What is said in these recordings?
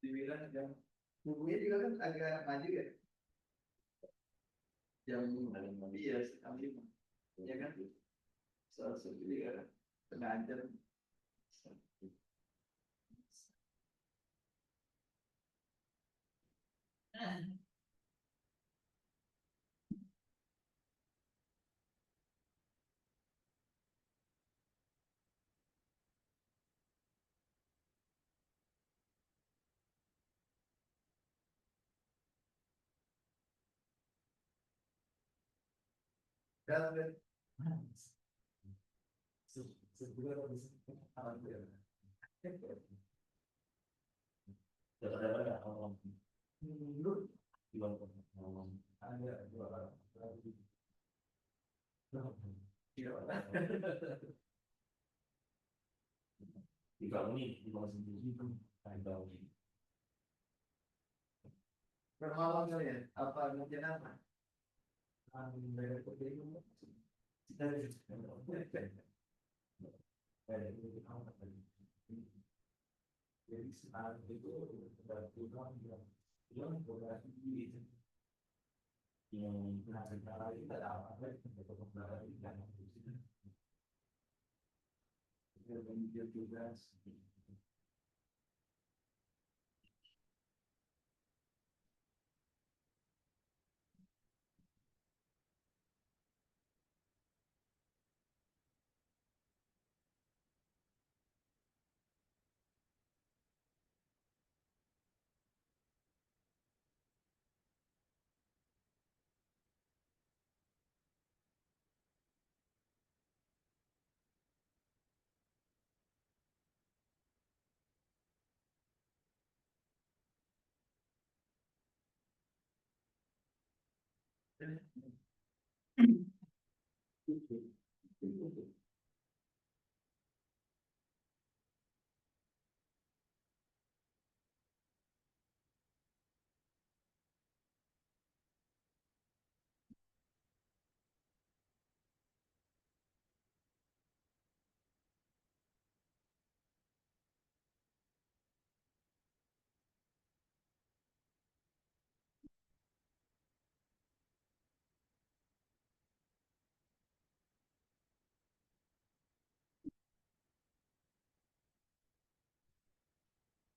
Dibilang jam bukunya juga kan agak maju ya, jam iya setengah lima ya kan, soal sendiri kan setengah jam. Bermalam kali ya? Apa mungkin apa?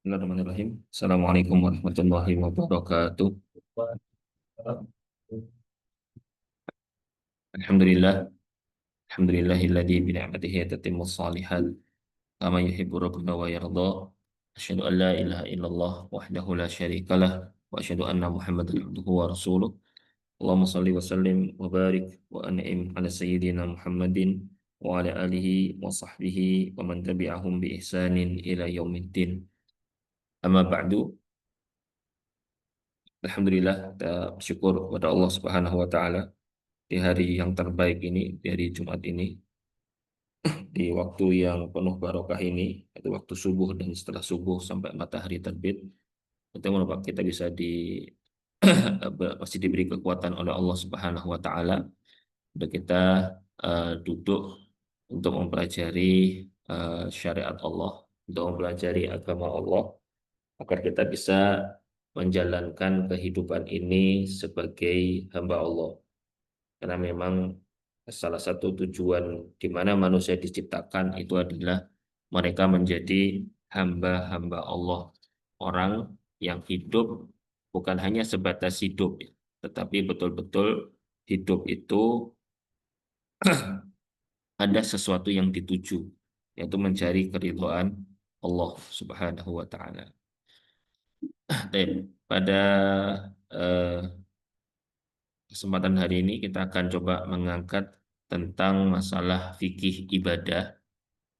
Bismillahirrahmanirrahim. Assalamualaikum warahmatullahi wabarakatuh. Alhamdulillah, alhamdulillahilladzi bi ni'matihi tatimmu shalihat kama yuhibbu rabbuna wa yarda. Asyhadu an la ilaha illallah wahdahu la syarikalah wa asyhadu anna Muhammadan abduhu wa rasuluh. Allahumma shalli wa sallim wa barik wa an'im ala sayyidina Muhammadin wa ala alihi wa sahbihi wa man tabi'ahum bi ihsanin ila yaumiddin. Amma ba'du. Alhamdulillah, kita bersyukur kepada Allah Subhanahu wa taala di hari yang terbaik ini, di hari Jumat ini, di waktu yang penuh barokah ini, itu waktu subuh dan setelah subuh sampai matahari terbit, itu merupakan kita bisa pasti diberi kekuatan oleh Allah Subhanahu wa taala untuk kita duduk untuk mempelajari syariat Allah, untuk mempelajari agama Allah, agar kita bisa menjalankan kehidupan ini sebagai hamba Allah. Karena memang salah satu tujuan di mana manusia diciptakan itu adalah mereka menjadi hamba-hamba Allah. Orang yang hidup bukan hanya sebatas hidup, tetapi betul-betul hidup itu ada sesuatu yang dituju, yaitu mencari keridhaan Allah Subhanahu wa taala. Pada eh, kesempatan hari ini kita akan coba mengangkat tentang masalah fikih ibadah,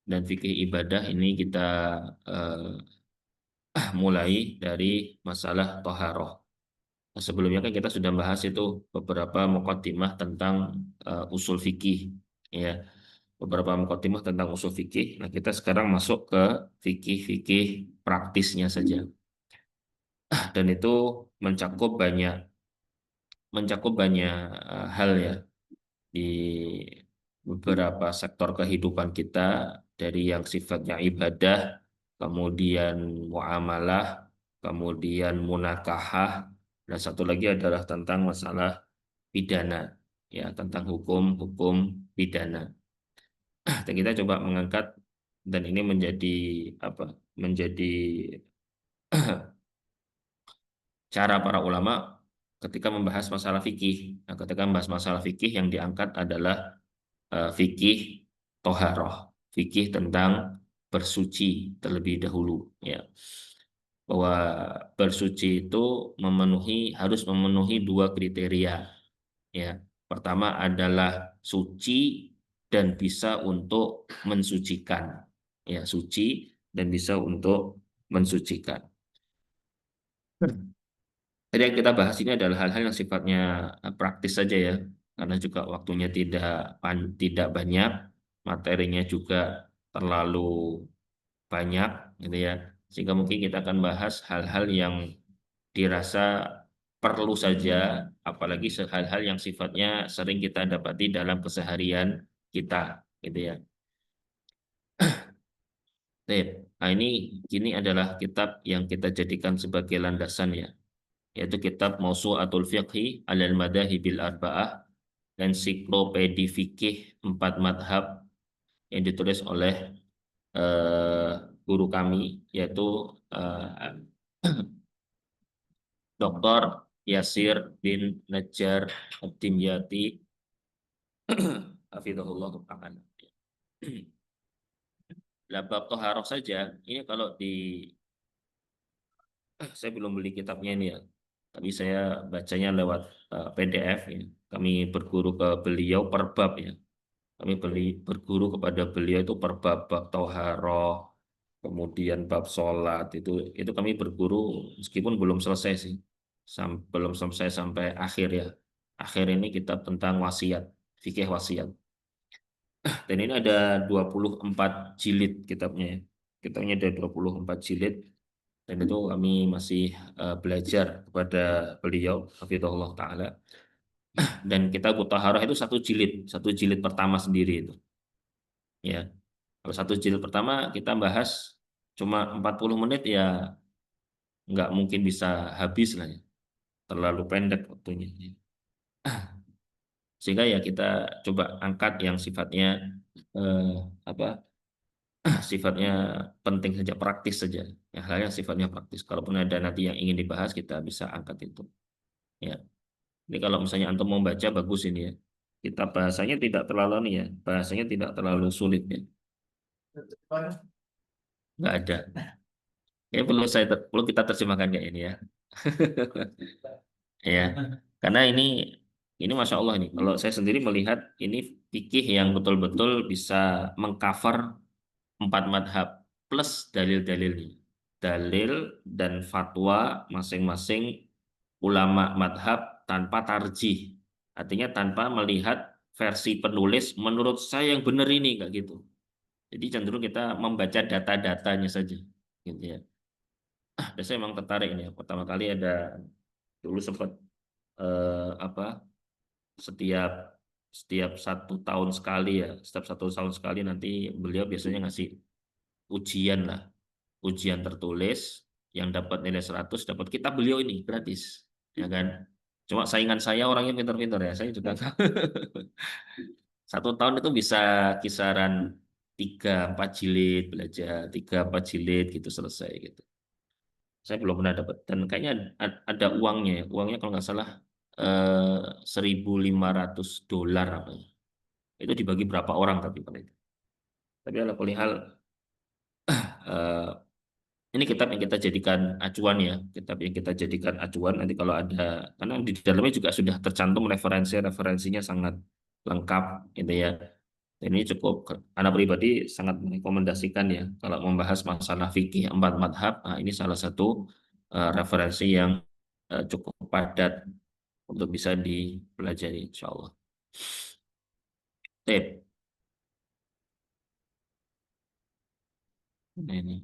dan fikih ibadah ini kita mulai dari masalah toharoh. Nah, sebelumnya kan kita sudah bahas itu beberapa muqaddimah tentang usul fikih, ya, beberapa muqaddimah tentang usul fikih. Nah, kita sekarang masuk ke fikih-fikih praktisnya saja, dan itu mencakup banyak hal ya, di beberapa sektor kehidupan kita, dari yang sifatnya ibadah, kemudian muamalah, kemudian munakahah, dan satu lagi adalah tentang masalah pidana, ya, tentang hukum-hukum pidana. Dan kita coba mengangkat, dan ini menjadi apa? Menjadi cara para ulama ketika membahas masalah fikih. Nah, ketika membahas masalah fikih yang diangkat adalah fikih toharoh, fikih tentang bersuci terlebih dahulu, ya, bahwa bersuci itu harus memenuhi dua kriteria, ya. Pertama adalah suci dan bisa untuk mensucikan. Ya, suci dan bisa untuk mensucikan. Jadi yang kita bahas ini adalah hal-hal yang sifatnya praktis saja ya, karena juga waktunya tidak banyak, materinya juga terlalu banyak, gitu ya. Sehingga mungkin kita akan bahas hal-hal yang dirasa perlu saja, apalagi hal-hal yang sifatnya sering kita dapati dalam keseharian kita, gitu ya. Baik. Nah, ini adalah kitab yang kita jadikan sebagai landasan ya, yaitu kitab Mausu'atul Fiqhi alal Madahibil Arba'ah, ensiklopedi fikih empat madhab yang ditulis oleh eh, guru kami, yaitu eh, Dr. Yasir bin Najjar Ad-Dimyati Hafizahullah Ta'ala. Lah bab toharoh saja, ini kalau di saya belum beli kitabnya ini ya, tapi saya bacanya lewat PDF ya. Kami berguru ke beliau per bab ya. Kami berguru kepada beliau itu per bab toharoh, kemudian bab sholat itu kami berguru meskipun belum selesai sih, belum selesai sampai akhir ya. Akhir ini kitab tentang wasiat, fikih wasiat. Dan ini ada 24 jilid kitabnya ya. Kitabnya ada 24 jilid dan itu kami masih belajar kepada beliau hafizahullah taala. Dan kitab Mutahharah itu satu jilid pertama sendiri itu. Ya, kalau satu jilid pertama kita bahas cuma 40 menit ya nggak mungkin bisa habis lah ya. Terlalu pendek waktunya. Sehingga ya kita coba angkat yang sifatnya eh, apa sifatnya penting saja, praktis saja. Ya, hal yang sifatnya praktis. Kalaupun ada nanti yang ingin dibahas, kita bisa angkat itu. Ya, ini kalau misalnya antum mau baca bagus ini ya. Kita bahasanya tidak terlalu nih ya, bahasanya tidak terlalu sulit ya. Nggak ada. Ya perlu kita terjemahkan kayak ini ya. Ya, karena ini masya Allah nih. Kalau saya sendiri melihat ini fikih yang betul-betul bisa mengcover empat madhab plus dalil-dalilnya. Dalil dan fatwa masing-masing ulama madhab tanpa tarjih. Artinya tanpa melihat versi penulis menurut saya yang benar ini enggak gitu. Jadi cenderung kita membaca data-datanya saja gitu ya. Dan saya memang tertarik ini ya. Pertama kali ada dulu sempat apa setiap setiap 1 tahun sekali ya, setiap 1 tahun sekali nanti beliau biasanya ngasih ujian lah, ujian tertulis yang dapat nilai 100 dapat kitab beliau ini gratis, ya kan? Cuma saingan saya orangnya pintar-pintar ya, saya juga 1 tahun itu bisa kisaran 3-4 jilid belajar, 3-4 jilid gitu selesai gitu. Saya belum pernah dapat dan kayaknya ada uangnya ya. Uangnya kalau nggak salah eh, $1.500 apa ya. Itu dibagi berapa orang tapi pada itu. Tapi ala kulli hal eh, ini kitab yang kita jadikan acuan ya, kitab yang kita jadikan acuan nanti kalau ada, karena di dalamnya juga sudah tercantum referensinya sangat lengkap gitu ya. Dan ini cukup, anak pribadi sangat merekomendasikan ya kalau membahas masalah fikih empat madhab. Nah, ini salah satu referensi yang cukup padat untuk bisa dipelajari, insya Allah. Tip. Ini.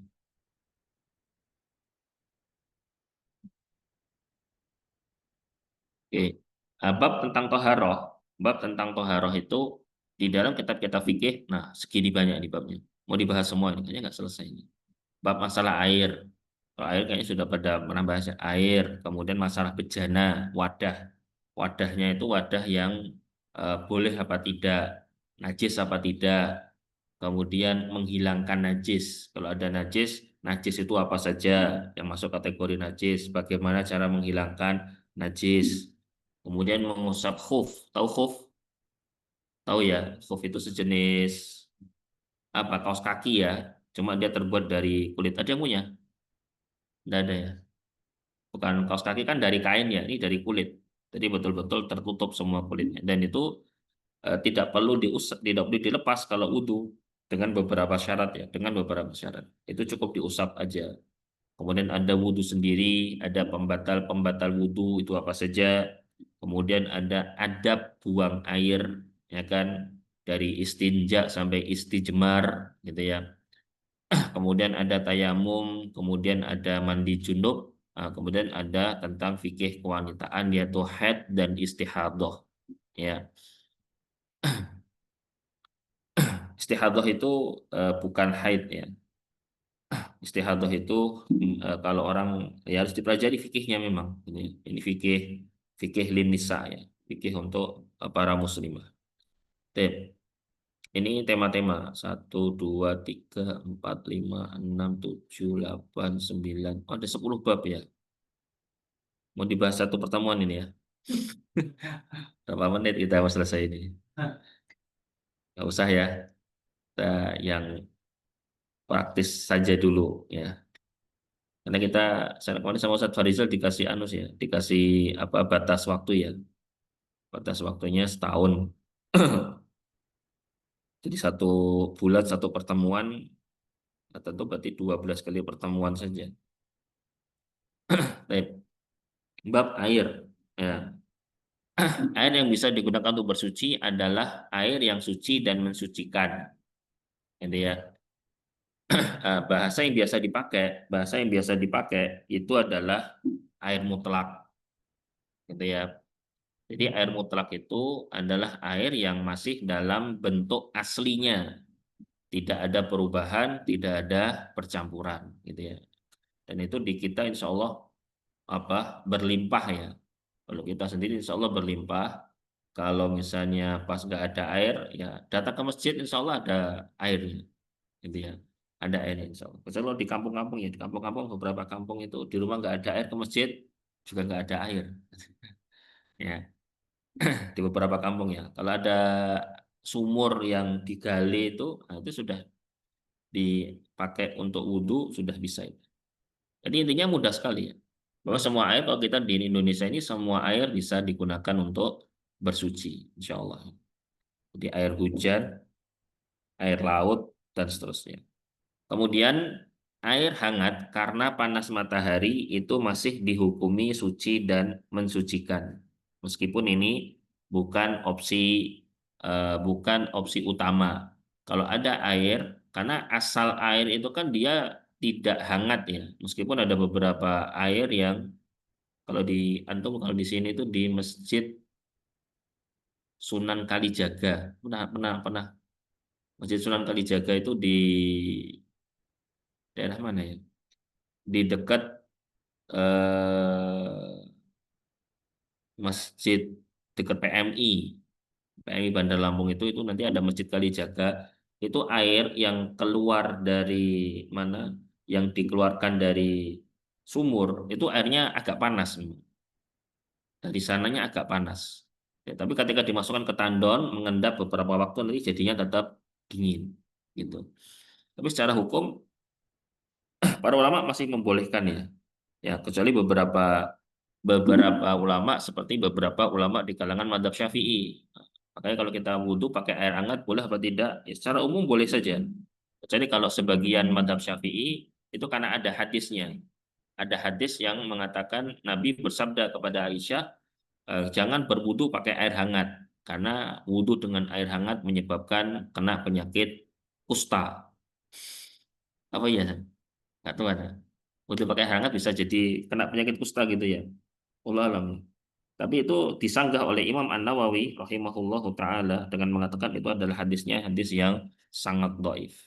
Oke. Bab tentang toharoh itu di dalam kitab-kitab fikih, nah segini banyak di babnya. Mau dibahas semua ini, kayaknya nggak selesai ini. Bab masalah air. Kalau air kayaknya sudah pada pernah bahas ya. Air, kemudian masalah bejana, wadah. Wadahnya itu wadah yang boleh apa tidak, najis apa tidak, kemudian menghilangkan najis. Kalau ada najis, najis itu apa saja yang masuk kategori najis, bagaimana cara menghilangkan najis. Kemudian mengusap khuf, tahu khuf? Tahu ya, khuf itu sejenis apa kaos kaki ya, cuma dia terbuat dari kulit. Ada yang punya? Tidak ada ya. Bukan kaos kaki kan dari kain ya, ini dari kulit. Jadi betul-betul tertutup semua kulitnya. Dan itu tidak perlu dilepas kalau wudhu dengan beberapa syarat ya, dengan beberapa syarat. Itu cukup diusap aja. Kemudian ada wudhu sendiri, ada pembatal-pembatal wudhu itu apa saja. Kemudian ada adab buang air, ya kan, dari istinja sampai istijmar, gitu ya. Kemudian ada tayamum, kemudian ada mandi junub, kemudian ada tentang fikih kewanitaan yaitu haid dan istihadah. Ya, istihadah itu bukan haid ya. Istihadah itu kalau orang ya harus dipelajari fikihnya memang. Ini fikih fikih lin nisa ya, fikih untuk para muslimah. Tep. Ini tema-tema 1, 2, 3, 4, 5, 6, 7, 8, 9. Oh, ada 10 bab ya. Mau dibahas satu pertemuan ini ya. Berapa menit kita mau selesai ini? Nggak usah ya. Kita yang praktis saja dulu ya. Karena saya kemarin sama Ustadz Farizal dikasih anus ya, dikasih apa batas waktu ya. Batas waktunya setahun. Jadi 1 bulan 1 pertemuan, tentu berarti 12 kali pertemuan saja. Baik. Bab air. Ya. Air yang bisa digunakan untuk bersuci adalah air yang suci dan mensucikan. Gitu ya. Bahasa yang biasa dipakai itu adalah air mutlak. Gitu ya. Jadi air mutlak itu adalah air yang masih dalam bentuk aslinya, tidak ada perubahan, tidak ada percampuran, gitu ya. Dan itu di kita insya Allah berlimpah ya. Kalau kita sendiri insya Allah berlimpah. Kalau misalnya pas nggak ada air, ya datang ke masjid insya Allah ada airnya, gitu ya. Ada airnya insya Allah. Kecuali kalau di kampung-kampung ya, di kampung-kampung beberapa kampung itu di rumah nggak ada air ke masjid juga nggak ada air. Ya, di beberapa kampung ya. Kalau ada sumur yang digali itu, nah itu sudah dipakai untuk wudhu sudah bisa itu. Jadi intinya mudah sekali ya. Bahwa semua air kalau kita di Indonesia ini semua air bisa digunakan untuk bersuci, insya Allah. Jadi air hujan, air laut dan seterusnya. Kemudian air hangat karena panas matahari itu masih dihukumi suci dan mensucikan. Meskipun ini bukan opsi bukan opsi utama. Kalau ada air, karena asal air itu kan dia tidak hangat ya. Meskipun ada beberapa air yang kalau di sini itu di Masjid Sunan Kalijaga. Pernah pernah pernah Masjid Sunan Kalijaga itu di daerah mana ya? Di dekat masjid dekat PMI Bandar Lampung itu nanti ada Masjid Kalijaga. Itu air yang keluar dari mana? Yang dikeluarkan dari sumur itu airnya agak panas memang. Dari sananya agak panas. Ya, tapi ketika dimasukkan ke tandon mengendap beberapa waktu nanti jadinya tetap dingin gitu. Tapi secara hukum para ulama masih membolehkan ya. Ya, kecuali beberapa ulama seperti beberapa ulama di kalangan mazhab Syafi'i. Makanya kalau kita wudhu pakai air hangat boleh apa tidak? Ya, secara umum boleh saja. Kecuali kalau sebagian mazhab Syafi'i itu karena ada hadisnya. Ada hadis yang mengatakan Nabi bersabda kepada Aisyah, jangan berwudhu pakai air hangat karena wudhu dengan air hangat menyebabkan kena penyakit kusta. Apa ya? Nggak tahu ada. Wudhu pakai air hangat bisa jadi kena penyakit kusta gitu ya. Allah alam. Tapi itu disanggah oleh Imam An-Nawawi rahimahullahu taala dengan mengatakan itu adalah hadis yang sangat dhaif.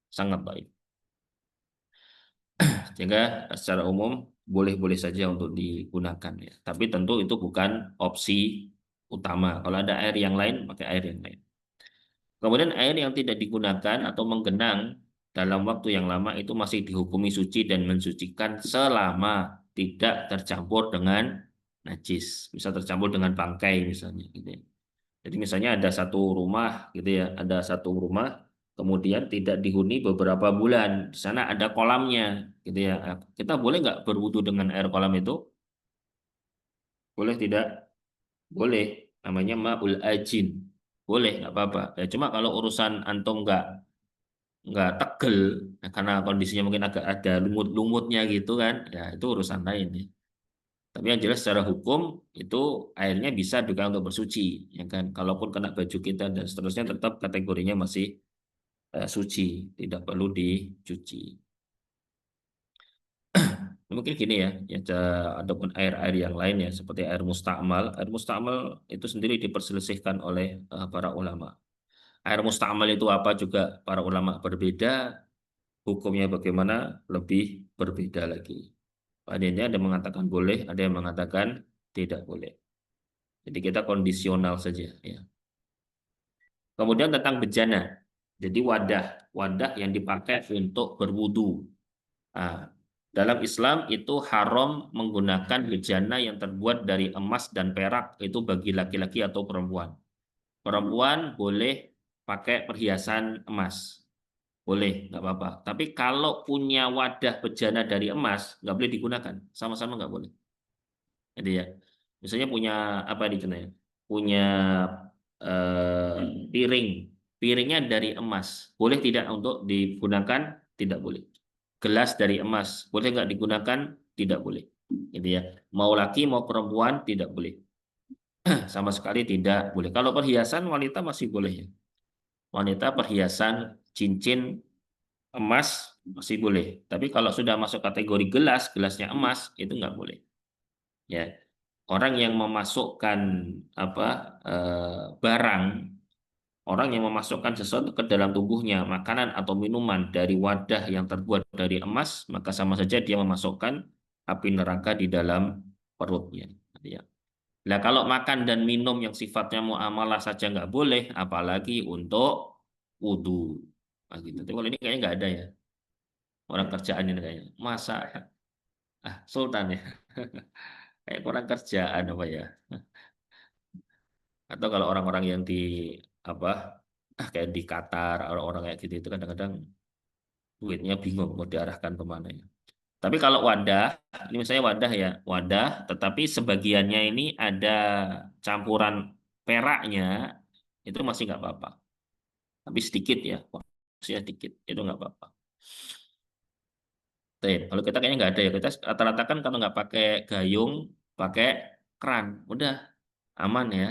Sangat dhaif. Sehingga secara umum boleh-boleh saja untuk digunakan ya. Tapi tentu itu bukan opsi utama. Kalau ada air yang lain, pakai air yang lain. Kemudian air yang tidak digunakan atau menggenang dalam waktu yang lama itu masih dihukumi suci dan mensucikan selama tidak tercampur dengan najis. Bisa tercampur dengan bangkai misalnya gitu ya. Jadi misalnya ada satu rumah gitu ya, ada satu rumah kemudian tidak dihuni beberapa bulan. Di sana ada kolamnya gitu ya. Kita boleh nggak berwudu dengan air kolam itu? Boleh tidak? Boleh. Namanya ma'ul ajin. Boleh, nggak apa-apa. Ya, cuma kalau urusan antum nggak tegel, nah, karena kondisinya mungkin agak ada lumut-lumutnya gitu kan, ya itu urusan lain ya. Tapi yang jelas secara hukum itu airnya bisa juga untuk bersuci, ya kan. Kalaupun kena baju kita dan seterusnya tetap kategorinya masih suci, tidak perlu dicuci. Mungkin gini ya, ya adapun air-air yang lain ya seperti air mustakmal. Air mustakmal itu sendiri diperselisihkan oleh para ulama. Air mustakmal itu apa juga para ulama berbeda, hukumnya bagaimana lebih berbeda lagi. Ada yang mengatakan boleh, ada yang mengatakan tidak boleh. Jadi kita kondisional saja ya. Kemudian tentang bejana. Jadi wadah yang dipakai untuk berwudu. Nah, dalam Islam itu haram menggunakan bejana yang terbuat dari emas dan perak itu bagi laki-laki atau perempuan. Perempuan boleh pakai perhiasan emas, boleh, nggak apa-apa. Tapi kalau punya wadah bejana dari emas, nggak boleh digunakan, sama-sama nggak boleh. Jadi ya, misalnya punya apa di sana ya? Punya piring, piringnya dari emas, boleh tidak untuk digunakan? Tidak boleh. Gelas dari emas, boleh nggak digunakan? Tidak boleh. Gitu ya. Mau laki mau perempuan tidak boleh. Sama sekali tidak boleh. Kalau perhiasan wanita masih boleh ya. Wanita perhiasan cincin emas masih boleh. Tapi kalau sudah masuk kategori gelas, gelasnya emas itu nggak boleh. Ya, orang yang memasukkan apa barang, orang yang memasukkan sesuatu ke dalam tubuhnya, makanan atau minuman dari wadah yang terbuat dari emas, maka sama saja dia memasukkan api neraka di dalam perutnya. Ya. Nah, kalau makan dan minum yang sifatnya muamalah saja nggak boleh, apalagi untuk wudhu. Nah, gitu. Tapi kalau ini kayaknya nggak ada ya. Orang kerjaan ini kayaknya. Masa, Sultan ya. Kayak kurang kerjaan apa ya. Atau kalau orang-orang yang di apa kayak di Qatar orang-orang kayak gitu itu kadang-kadang duitnya bingung mau diarahkan kemana ya. Tapi kalau wadah, ini misalnya wadah ya, wadah, tetapi sebagiannya ini ada campuran peraknya, itu masih nggak apa-apa. Tapi sedikit ya, porsinya sedikit, itu nggak apa-apa. Tuh, kalau kita kayaknya nggak ada ya, kita rata-rata kan kalau nggak pakai gayung, pakai keran, udah aman ya.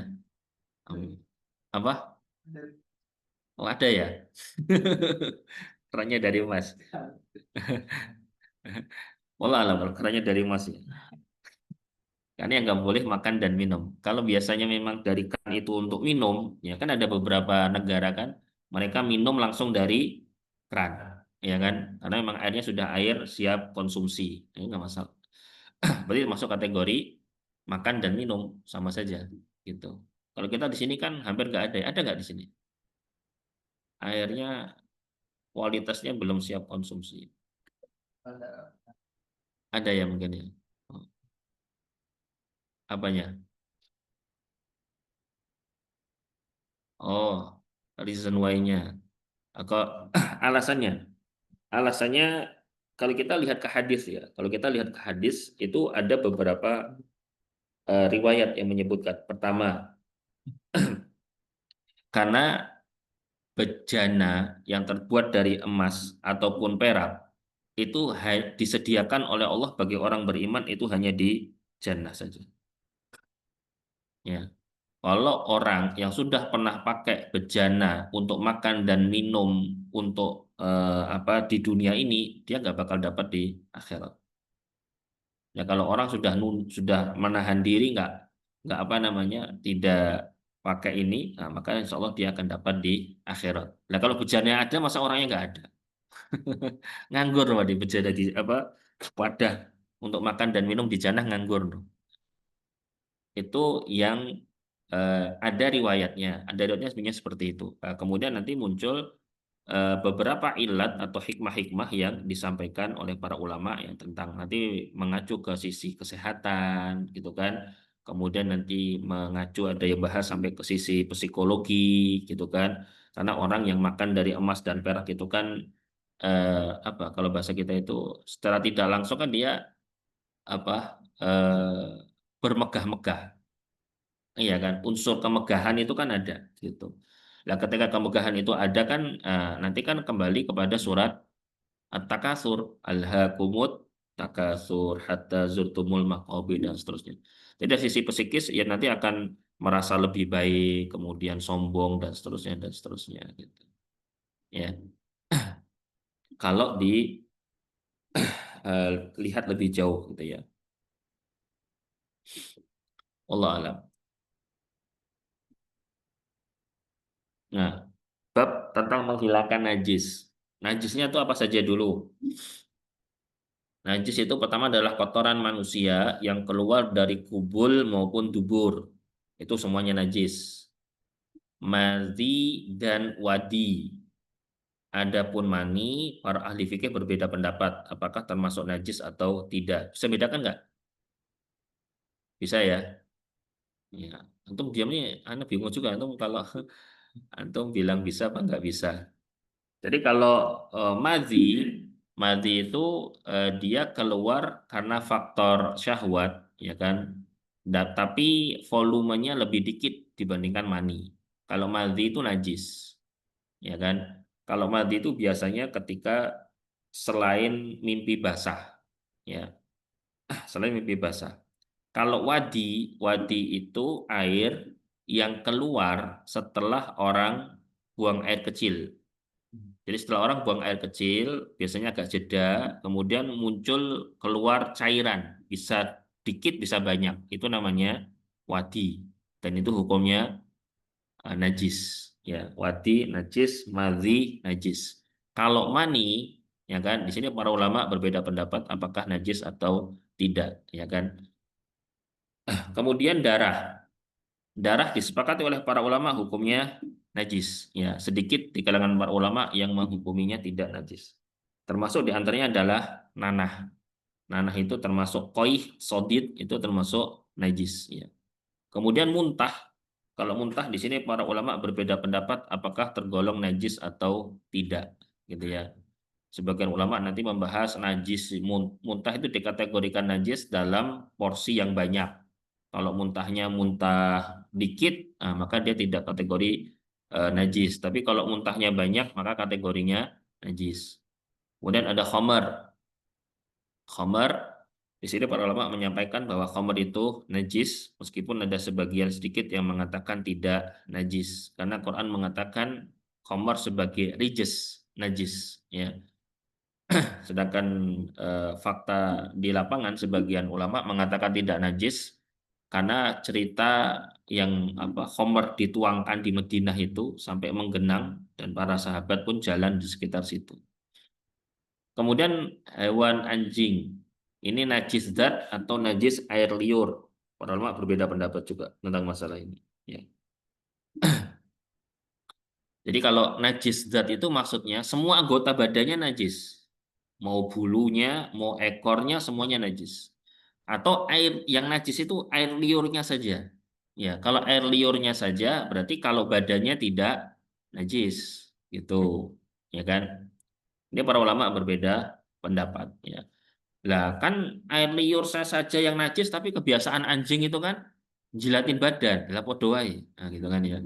Apa? Oh ada ya? Kerannya dari emas. Walau alam, kalau kerannya dari emas ya. Karena yang nggak boleh makan dan minum. Kalau biasanya memang dari keran itu untuk minum, ya kan ada beberapa negara kan, mereka minum langsung dari keran, ya kan? Karena memang airnya sudah air siap konsumsi, ini nggak masalah. Berarti masuk kategori makan dan minum sama saja, gitu. Kalau kita di sini kan hampir nggak ada, ada nggak di sini? Airnya kualitasnya belum siap konsumsi. Ada ya mungkin ya. Oh, apanya? Oh, reason why-nya. Atau alasannya? Alasannya kalau kita lihat ke hadis ya, kalau kita lihat ke hadis itu ada beberapa riwayat yang menyebutkan. Pertama, karena bejana yang terbuat dari emas ataupun perak itu disediakan oleh Allah bagi orang beriman itu hanya di jannah saja. Ya. Kalau orang yang sudah pernah pakai bejana untuk makan dan minum untuk apa di dunia ini, dia nggak bakal dapat di akhirat. Ya kalau orang sudah menahan diri nggak apa namanya tidak pakai ini, nah, maka insya Allah dia akan dapat di akhirat. Nah kalau bejana ada, masa orangnya nggak ada? Nganggur loh di bejana di apa wadah untuk makan dan minum di jannah nganggur. Itu yang ada riwayatnya, sebenarnya seperti itu. Kemudian nanti muncul beberapa ilat atau hikmah-hikmah yang disampaikan oleh para ulama yang tentang nanti mengacu ke sisi kesehatan, gitu kan. Kemudian nanti mengacu ada yang bahas sampai ke sisi psikologi, gitu kan. Karena orang yang makan dari emas dan perak itu kan apa kalau bahasa kita itu secara tidak langsung kan dia apa bermegah-megah. Iya kan, unsur kemegahan itu kan ada gitu. Nah, ketika kemegahan itu ada kan nanti kan kembali kepada surat At-Takatsur, alhaakumut takatsur hatta zurtumul maqabir dan seterusnya. Jadi dari sisi psikis ya nanti akan merasa lebih baik, kemudian sombong dan seterusnya gitu. Ya, kalau lihat lebih jauh gitu ya. Allah alam. Nah, bab tentang menghilangkan najis. Najisnya itu apa saja dulu? Najis itu pertama adalah kotoran manusia yang keluar dari kubul maupun dubur. Itu semuanya najis. Madhi dan wadi. Adapun mani, para ahli fikih berbeda pendapat apakah termasuk najis atau tidak. Bisa bedakan nggak? Bisa ya? Ya. Antum diam nih, Anda bingung juga. Antum kalau antum bilang bisa apa nggak bisa. Jadi kalau madhi, madhi itu dia keluar karena faktor syahwat, ya kan? Tapi volumenya lebih dikit dibandingkan mani. Kalau madhi itu najis, ya kan? Kalau madhi itu biasanya ketika selain mimpi basah, ya, selain mimpi basah. Kalau wadi, wadi itu air yang keluar setelah orang buang air kecil. Jadi setelah orang buang air kecil, biasanya agak jeda, kemudian muncul keluar cairan, bisa dikit bisa banyak. Itu namanya wadi. Dan itu hukumnya najis. Ya, wadi najis, madhi najis. Kalau mani, ya kan, di sini para ulama berbeda pendapat apakah najis atau tidak, ya kan. Kemudian darah. Darah disepakati oleh para ulama hukumnya najis. Ya, sedikit di kalangan para ulama yang menghukuminya tidak najis. Termasuk diantaranya adalah nanah. Nanah itu termasuk koih, sodid itu termasuk najis. Ya. Kemudian muntah. Kalau muntah di sini para ulama berbeda pendapat apakah tergolong najis atau tidak, gitu ya. Sebagian ulama nanti membahas najis muntah itu dikategorikan najis dalam porsi yang banyak. Kalau muntahnya muntah dikit, maka dia tidak kategori najis. Tapi kalau muntahnya banyak, maka kategorinya najis. Kemudian ada khamar. Khamar, di sini para ulama menyampaikan bahwa khamar itu najis, meskipun ada sebagian sedikit yang mengatakan tidak najis. Karena Quran mengatakan khamar sebagai rijis, najis. Ya. Sedangkan fakta di lapangan sebagian ulama mengatakan tidak najis karena cerita yang Khomer dituangkan di Madinah itu sampai menggenang dan para sahabat pun jalan di sekitar situ. Kemudian hewan anjing ini najis zat atau najis air liur. Para ulama berbeda pendapat juga tentang masalah ini. Ya. Jadi kalau najis zat itu maksudnya semua anggota badannya najis. Mau bulunya, mau ekornya, semuanya najis. Atau air yang najis itu air liurnya saja. Ya, kalau air liurnya saja berarti kalau badannya tidak najis, gitu. Ya kan? Ini para ulama berbeda pendapat. Ya. Lah kan air liur saya saja yang najis, tapi kebiasaan anjing itu kan jilatin badan, lah podo wae. Nah, gitu kan ya.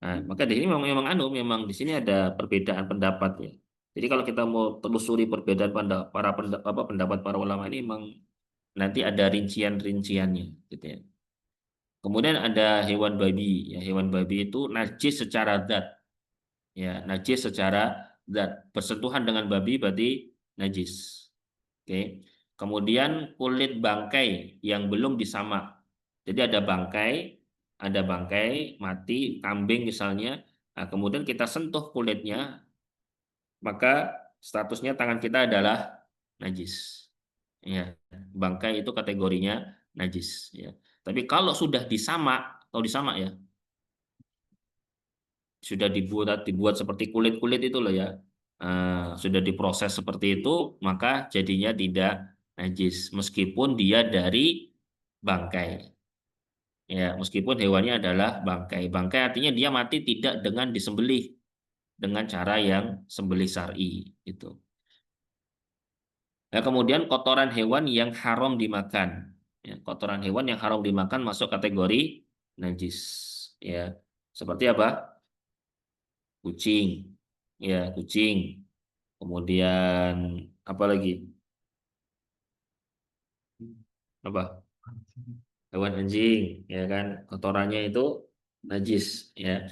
Nah, maka di sini memang di sini ada perbedaan pendapat ya. Jadi kalau kita mau telusuri perbedaan pendapat para ulama ini memang nanti ada rincian-rinciannya gitu ya. Kemudian ada hewan babi ya, hewan babi itu najis secara zat ya, najis secara zat. Bersentuhan dengan babi berarti najis. Oke. Kemudian kulit bangkai yang belum disamak. Jadi ada bangkai mati, kambing misalnya. Nah, kemudian kita sentuh kulitnya, maka statusnya tangan kita adalah najis. Ya, bangkai itu kategorinya najis. Ya. Tapi kalau sudah disamak, atau disamak ya, sudah dibuat seperti kulit-kulit itu loh ya, sudah diproses seperti itu, maka jadinya tidak najis, meskipun dia dari bangkai. Ya, meskipun hewannya adalah bangkai. Bangkai artinya dia mati tidak dengan disembelih dengan cara yang sembelih syar'i itu. Nah, kemudian kotoran hewan yang haram dimakan. Ya, kotoran hewan yang haram dimakan masuk kategori najis. Ya, seperti apa? Kucing, ya kucing. Kemudian apa lagi? Apa? Hewan anjing, ya kan? Kotorannya itu najis, ya.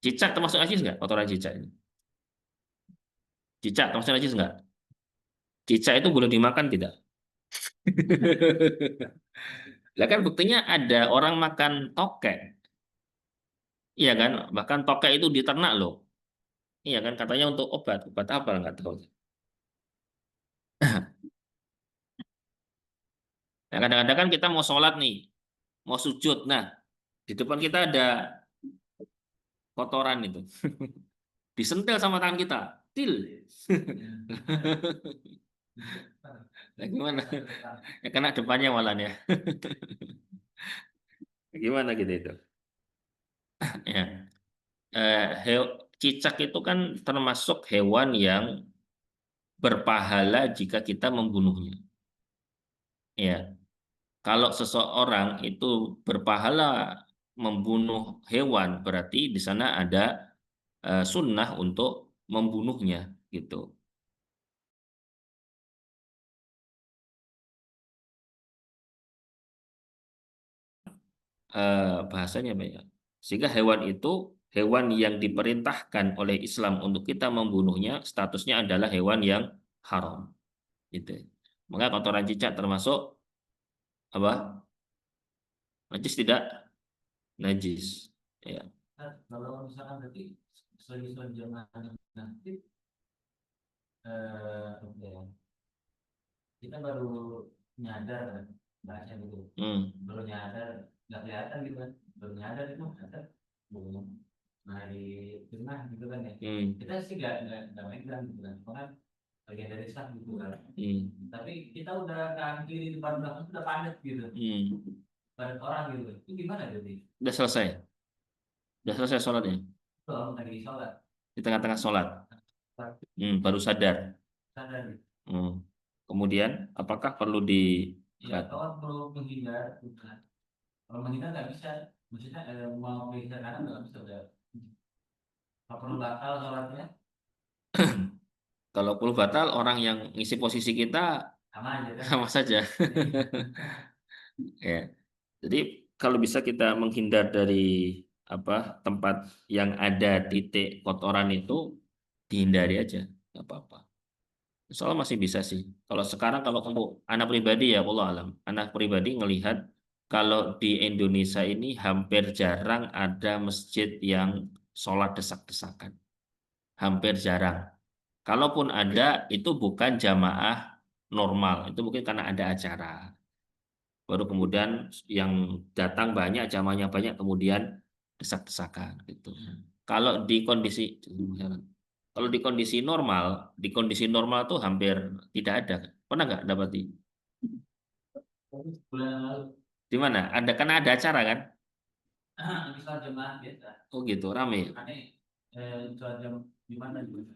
Cicak termasuk najis nggak? Kotoran cicak ini. Cicak termasuk najis nggak? Cicak itu boleh dimakan tidak? Lah kan buktinya ada orang makan tokek, iya kan? Bahkan tokek itu diternak loh, iya kan? Katanya untuk obat, obat apa nggak tahu. Nah, kadang-kadang kan kita mau sholat nih, mau sujud. Nah, di depan kita ada kotoran itu, disentil sama tangan kita, til. Nah, gimana? Ya kena depannya malah ya. Gimana gitu itu? Ya, cicak itu kan termasuk hewan yang berpahala jika kita membunuhnya. Ya, kalau seseorang itu berpahala membunuh hewan, berarti di sana ada sunnah untuk membunuhnya, gitu. Bahasanya apa ya? Sehingga hewan itu hewan yang diperintahkan oleh Islam untuk kita membunuhnya, statusnya adalah hewan yang haram. Gitu. Maka kotoran cicak termasuk apa? Najis tidak? Najis. Ya. Nah, kalau misalkan berarti sesuai jamaah nanti apa ya, kita baru nyadar kan bahasanya gitu, Hmm. baru nyadar nggak kelihatan gitu kan, baru nyadar itu ada belum hari tengah gitu kan ya, Hmm. kita sih nggak megang gitu kan, karena bagian dari sah gitu kan, Hmm. tapi kita udah kaki di depan belakang sudah padat gitu, Hmm. padat orang gitu, itu gimana jadi Udah selesai. Udah selesai sholatnya. kalau lagi sholat Di tengah-tengah sholat. Baru sadar. sadar gitu. Hmm. Kemudian, apakah perlu di Ya kalau perlu menghindar gitu kan. Kalau menghindar nggak bisa, maksudnya mau menghindar karena nggak bisa udah nggak perlu batal sholatnya kalau perlu batal orang yang ngisi posisi kita sama aja kan. sama saja. Ya. Jadi kalau bisa kita menghindar dari apa tempat yang ada titik kotoran itu dihindari aja, nggak apa-apa. Soalnya masih bisa sih. Kalau sekarang kalau untuk anak pribadi ya Allah alam, anak pribadi ngelihat kalau di Indonesia ini hampir jarang ada masjid yang sholat desak-desakan, hampir jarang. Kalaupun ada itu bukan jamaah normal, itu mungkin karena ada acara. Baru kemudian yang datang banyak, jamaahnya banyak, kemudian desak-desakan gitu. Kalau di kondisi di kondisi normal tuh hampir tidak ada. Pernah nggak dapat Bulan lalu di mana? Ada karena ada acara kan? lagi sholat jemaah biasa Oh gitu, rame. aneh sholat jam gimana juga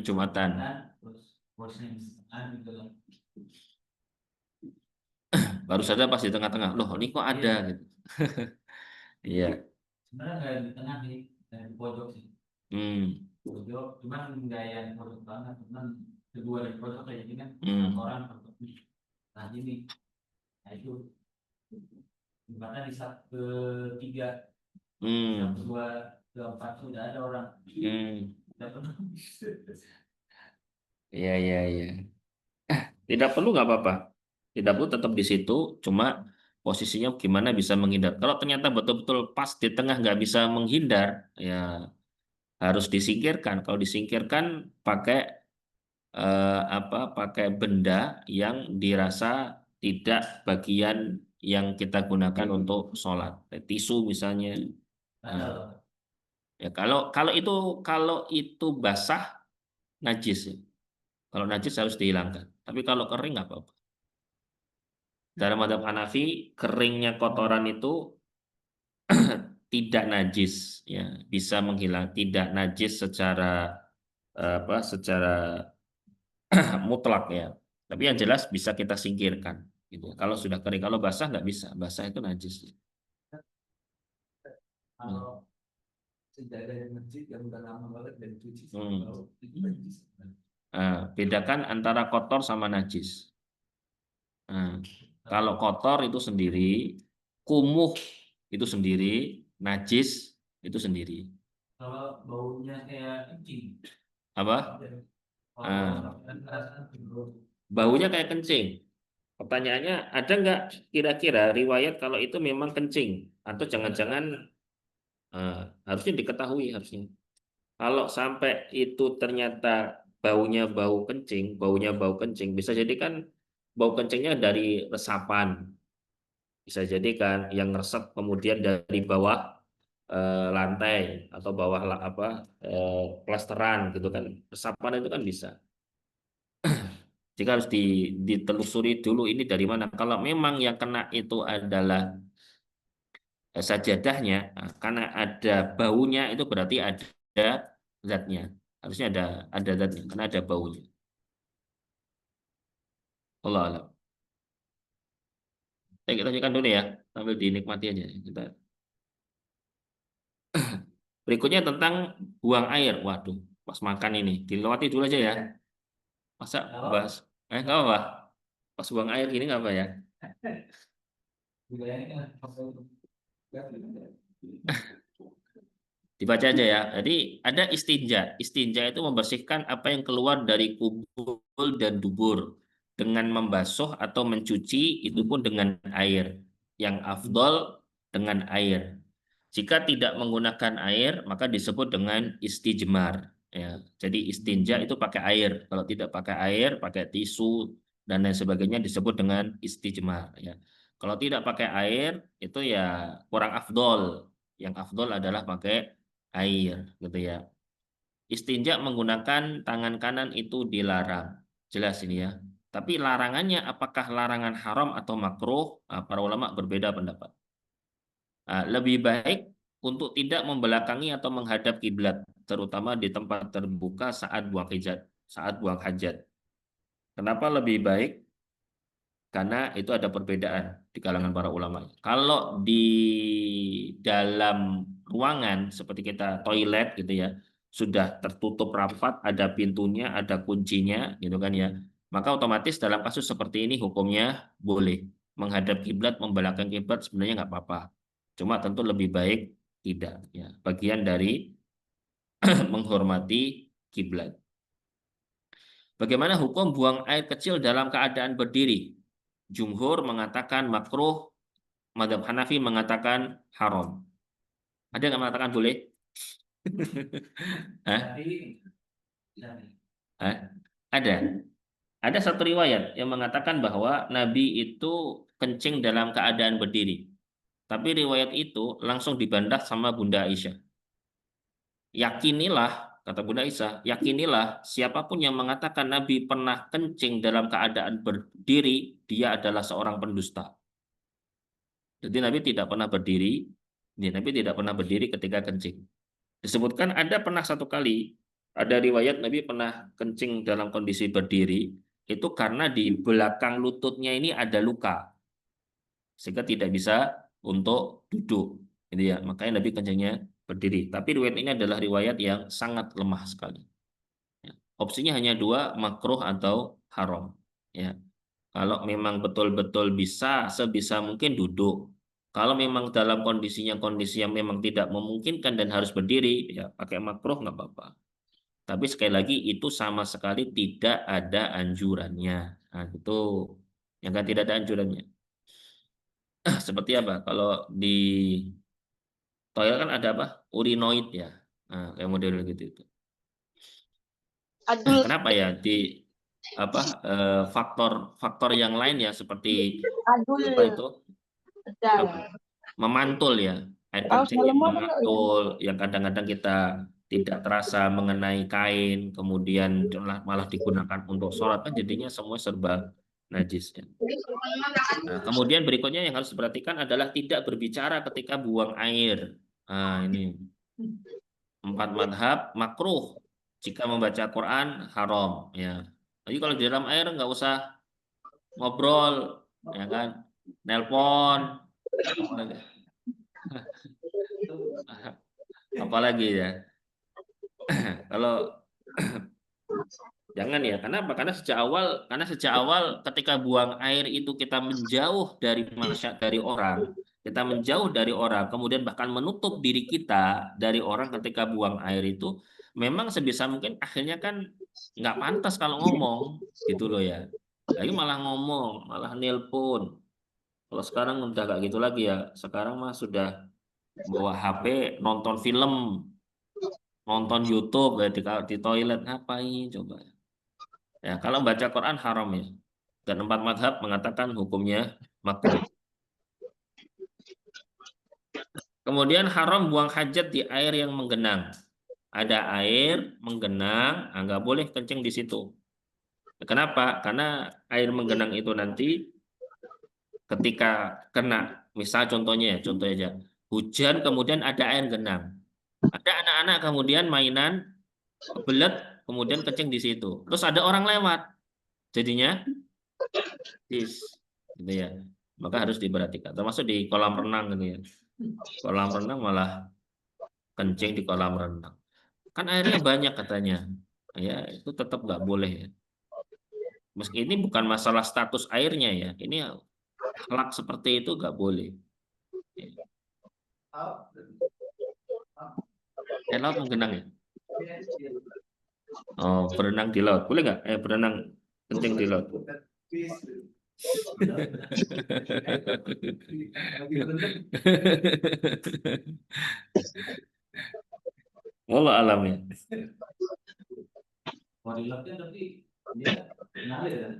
Jumatan. dan terus bosan gitu kan. Baru saja pas di tengah-tengah, loh ini kok ada Iya, gitu. Iya. sebenarnya nggak di tengah nih, di pojok sih, Hmm. pojok cuman nggak yang pojok banget, cuman kedua dari pojok kayak gini kan satu Hmm. orang pojok. Nah gini, nah itu bahkan di saat ketiga, saat Hmm. kedua, keempat sudah ada orang Hmm. dapat. Iya, iya, iya. Tidak perlu nggak apa-apa. Tidak perlu tetap di situ, cuma posisinya gimana bisa menghindar. Kalau ternyata betul-betul pas di tengah nggak bisa menghindar, ya harus disingkirkan. Kalau disingkirkan pakai apa? Pakai benda yang dirasa tidak bagian yang kita gunakan untuk sholat. Tisu misalnya. Nah, Padahal ya kalau itu basah najis ya. Kalau najis harus dihilangkan. Tapi kalau kering nggak apa-apa. Dalam madhab Hanafi, keringnya kotoran itu tidak najis, ya bisa menghilang, tidak najis secara secara mutlak ya. Tapi yang jelas bisa kita singkirkan. Gitu. Kalau sudah kering, kalau basah nggak bisa. Basah itu najis. Kalau sejadah yang masjid yang udah lama banget dan cuci sama Hmm. bau, itu najis. Bedakan antara kotor sama najis. Nah, kalau kotor itu sendiri, kumuh itu sendiri, najis itu sendiri. Kalau baunya kayak kencing, Apa? kalau bau Ah, kan terasa bau. baunya kayak kencing. Pertanyaannya, ada nggak kira-kira riwayat kalau itu memang kencing? Atau jangan-jangan eh, harusnya diketahui harusnya. Kalau sampai itu ternyata baunya bau kencing, bisa jadi kan bau kencingnya dari resapan, bisa jadi kan yang resep kemudian dari bawah lantai atau bawah plesteran gitu kan, resapan itu kan bisa. Jika harus ditelusuri dulu ini dari mana. Kalau memang yang kena itu adalah sajadahnya, nah, karena ada baunya itu berarti ada zatnya. Harusnya ada zatnya karena ada baunya. Allah alam. Kita lanjutkan dulu ya, sambil dinikmati aja. Berikutnya tentang buang air. Waduh, pas makan ini dilewati dulu aja ya. Masa Kalau bahas? Nggak apa? Pas buang air gini nggak apa ya? budayanya kan Dibaca aja ya. Jadi ada istinja. Istinja itu membersihkan apa yang keluar dari kubul dan dubur dengan membasuh atau mencuci itu pun dengan air. Yang afdol dengan air. Jika tidak menggunakan air, maka disebut dengan istijmar. Ya, jadi istinja itu pakai air. Kalau tidak pakai air, pakai tisu dan lain sebagainya disebut dengan istijmar. Ya. Kalau tidak pakai air, itu ya kurang afdol. Yang afdol adalah pakai air, gitu ya. Istinja menggunakan tangan kanan itu dilarang. Jelas ini ya. Tapi larangannya apakah larangan haram atau makruh? Para ulama berbeda pendapat. Lebih baik untuk tidak membelakangi atau menghadap kiblat, terutama di tempat terbuka saat buang hajat. Kenapa lebih baik? Karena itu ada perbedaan di kalangan para ulama. Kalau di dalam ruangan seperti kita toilet gitu ya, sudah tertutup rapat, ada pintunya, ada kuncinya gitu kan ya. Maka otomatis dalam kasus seperti ini hukumnya boleh menghadap kiblat, membelakangi kiblat sebenarnya nggak apa-apa. Cuma tentu lebih baik tidak ya. Bagian dari menghormati kiblat. Bagaimana hukum buang air kecil dalam keadaan berdiri? Jumhur mengatakan makruh, mazhab Hanafi mengatakan haram. Ada yang mengatakan boleh? Hah? tapi Hah? Ada. Ada satu riwayat yang mengatakan bahwa Nabi itu kencing dalam keadaan berdiri. Tapi riwayat itu langsung dibantah sama Bunda Aisyah. Yakinilah, kata Bunda Aisyah, yakinilah siapapun yang mengatakan Nabi pernah kencing dalam keadaan berdiri, dia adalah seorang pendusta. Jadi Nabi tidak pernah berdiri, Nabi tidak pernah berdiri ketika kencing. Disebutkan ada pernah satu kali, ada riwayat Nabi pernah kencing dalam kondisi berdiri, itu karena di belakang lututnya ini ada luka, sehingga tidak bisa untuk duduk. Gitu ya. Makanya Nabi kencingnya berdiri. Tapi riwayat ini adalah riwayat yang sangat lemah sekali. Ya. Opsinya hanya dua, makruh atau haram. Ya. Kalau memang betul-betul bisa, sebisa mungkin duduk. Kalau memang dalam kondisi yang memang tidak memungkinkan dan harus berdiri, ya pakai makruh nggak apa-apa. Tapi sekali lagi itu sama sekali tidak ada anjurannya. Nah, itu yang kan tidak ada anjurannya. Seperti apa? Kalau di toilet kan ada apa? Urinoid ya. Nah, kayak model gitu itu. Adul, Kenapa ya di apa faktor yang lain ya seperti adul, apa itu? ada. Memantul ya, air Aus kencing yang malam apa enggak ya? memantul yang kadang-kadang kita tidak terasa mengenai kain kemudian malah digunakan untuk sholat kan jadinya semua serba najis ya. Nah, kemudian berikutnya yang harus diperhatikan adalah tidak berbicara ketika buang air. Nah, ini 4 madhab makruh jika membaca Quran haram ya. Jadi kalau di dalam air nggak usah ngobrol, ya kan, nelpon, apalagi ya. Kalau jangan ya, karena apa? Karena sejak awal ketika buang air itu kita menjauh dari orang, kita menjauh dari orang, kemudian bahkan menutup diri kita dari orang ketika buang air itu, memang sebisa mungkin akhirnya kan nggak pantas kalau ngomong, gitu loh ya. Lagi malah ngomong, malah nelpon. Kalau sekarang udah nggak gitu lagi ya. Sekarang mah sudah bawa HP, nonton film, nonton YouTube ya di toilet ngapain coba. Ya, kalau baca Quran haram ya. Dan 4 mazhab mengatakan hukumnya makruh. Kemudian haram buang hajat di air yang menggenang. Ada air menggenang, nggak boleh kencing di situ. Kenapa? Karena air menggenang itu nanti ketika kena, misal contohnya aja, hujan kemudian ada air genang. Ada anak-anak kemudian mainan, kebelet, kemudian kencing di situ. Terus ada orang lewat, jadinya gitu ya. Maka harus diperhatikan. Termasuk di kolam renang gitu ya. Kolam renang malah kencing di kolam renang. Kan airnya banyak katanya. Ya, itu tetap nggak boleh ya. Meski ini bukan masalah status airnya ya. Ini akhlak seperti itu nggak boleh. Laut menggenang ya. Oh, berenang di laut. Boleh nggak? Berenang kencing di laut. Allah alam ya. Kalau di laut kan tapi dia ngalir kan?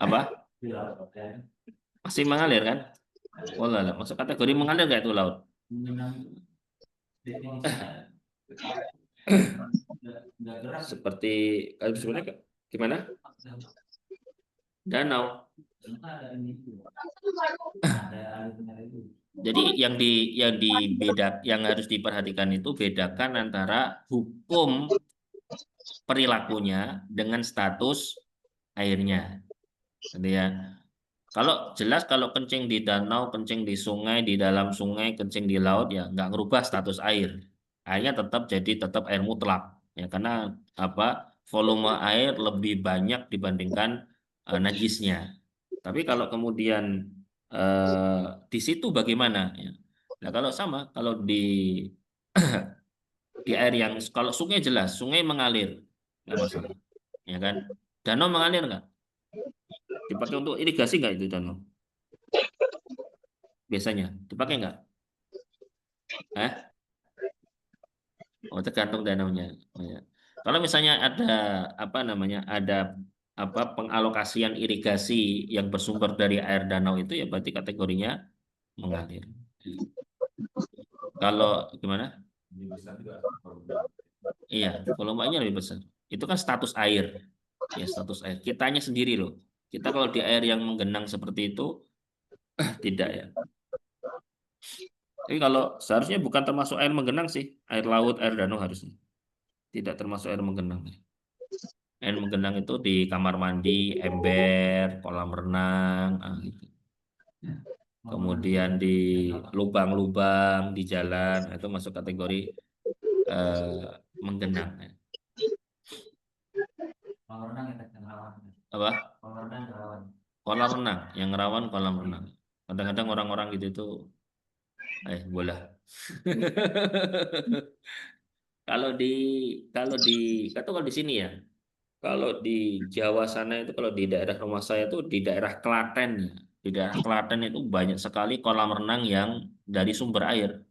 Apa? Di laut kan? Masih mengalir kan? Allah alam. Masuk kategori mengalir nggak itu laut? Mengenang definisinya nggak gerak. Seperti sebenarnya gimana? Danau. Ada ini juga. Ada aliran itu. Jadi yang harus diperhatikan itu bedakan antara hukum perilakunya dengan status airnya. Gitu ya. Kalau jelas kalau kencing di danau, kencing di sungai, di dalam sungai, kencing di laut ya nggak ngerubah status air. Airnya tetap air mutlak ya karena apa? Volume air lebih banyak dibandingkan najisnya. Tapi kalau kemudian eh, di situ bagaimana ya? Nah, kalau di air yang kalau sungai jelas, sungai mengalir nggak masalah, ya kan? Danau mengalir nggak? Dipakai untuk irigasi nggak itu danau? Biasanya dipakai nggak? Eh? Oh, tergantung danaunya. Oh, ya. Kalau misalnya ada apa namanya, ada apa pengalokasian irigasi yang bersumber dari air danau itu ya berarti kategorinya mengalir. Kalau gimana? Ini bisa juga. Iya, volumenya lebih besar. Itu kan status air. Ya, status air. Kitanya sendiri loh. Kita kalau di air yang menggenang seperti itu tidak ya. Tapi kalau seharusnya bukan termasuk air menggenang sih, air laut, air danau harusnya. Tidak termasuk air menggenang. Air menggenang itu di kamar mandi, ember, kolam renang, gitu. Kemudian di lubang-lubang di jalan itu masuk kategori eh, menggenang. Kolam renang yang rawan. Apa? Kolam renang yang rawan. Kolam renang, yang rawan kolam renang. Kadang-kadang orang-orang gitu itu, bola. Kalau di kalau di sini ya, kalau di Jawa sana itu kalau di daerah rumah saya itu di daerah Klaten ya. Di daerah Klaten itu banyak sekali kolam renang yang dari sumber air.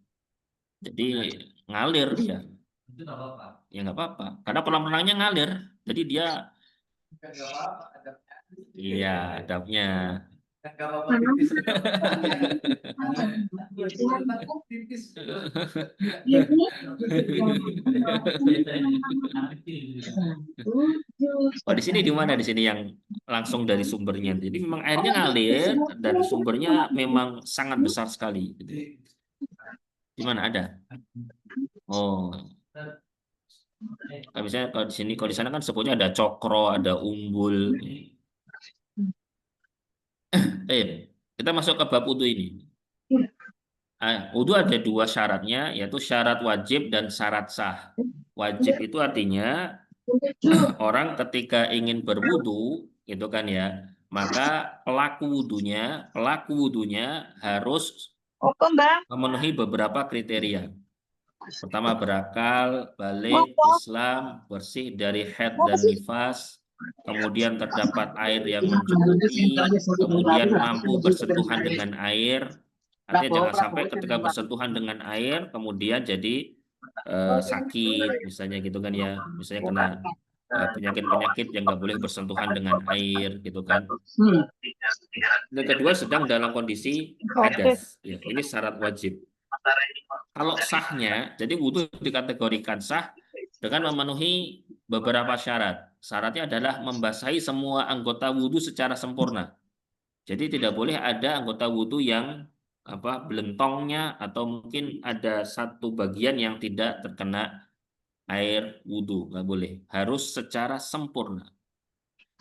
Jadi ngalir dia. Itu nggak apa-apa. Ya nggak apa-apa. Karena kolam renangnya ngalir. Jadi dia Nggak apa-apa. iya adabnya. Nggak apa-apa tipis. Oh di sini di mana di sini yang langsung dari sumbernya. Jadi memang airnya ngalir dan sumbernya memang sangat besar sekali. Gitu. Di mana ada? Oh, nah, misalnya kalau di sana kan sebutnya ada cokro, ada umbul. Kita masuk ke bab wudu ini. Wudu ada dua syaratnya, yaitu syarat wajib dan syarat sah. Wajib itu artinya orang ketika ingin berwudu, itu kan ya, maka pelaku wudunya harus Apa, Bang? memenuhi beberapa kriteria. Pertama, berakal, balik, Apa? Islam, bersih dari haid Apa dan sih? nifas, kemudian terdapat air yang mencukupi, kemudian mampu bersentuhan dengan air. Artinya jangan sampai ketika bersentuhan dengan air, kemudian jadi sakit, misalnya gitu kan ya. Misalnya kena penyakit-penyakit yang nggak boleh bersentuhan dengan air, gitu kan. Dan kedua, sedang dalam kondisi Oke. hadas. Ya, ini syarat wajib. Kalau sahnya, jadi wudhu dikategorikan sah dengan memenuhi beberapa syarat. Syaratnya adalah membasahi semua anggota wudhu secara sempurna. Jadi tidak boleh ada anggota wudhu yang belentongnya atau mungkin ada satu bagian yang tidak terkena air wudhu, nggak boleh. Harus secara sempurna.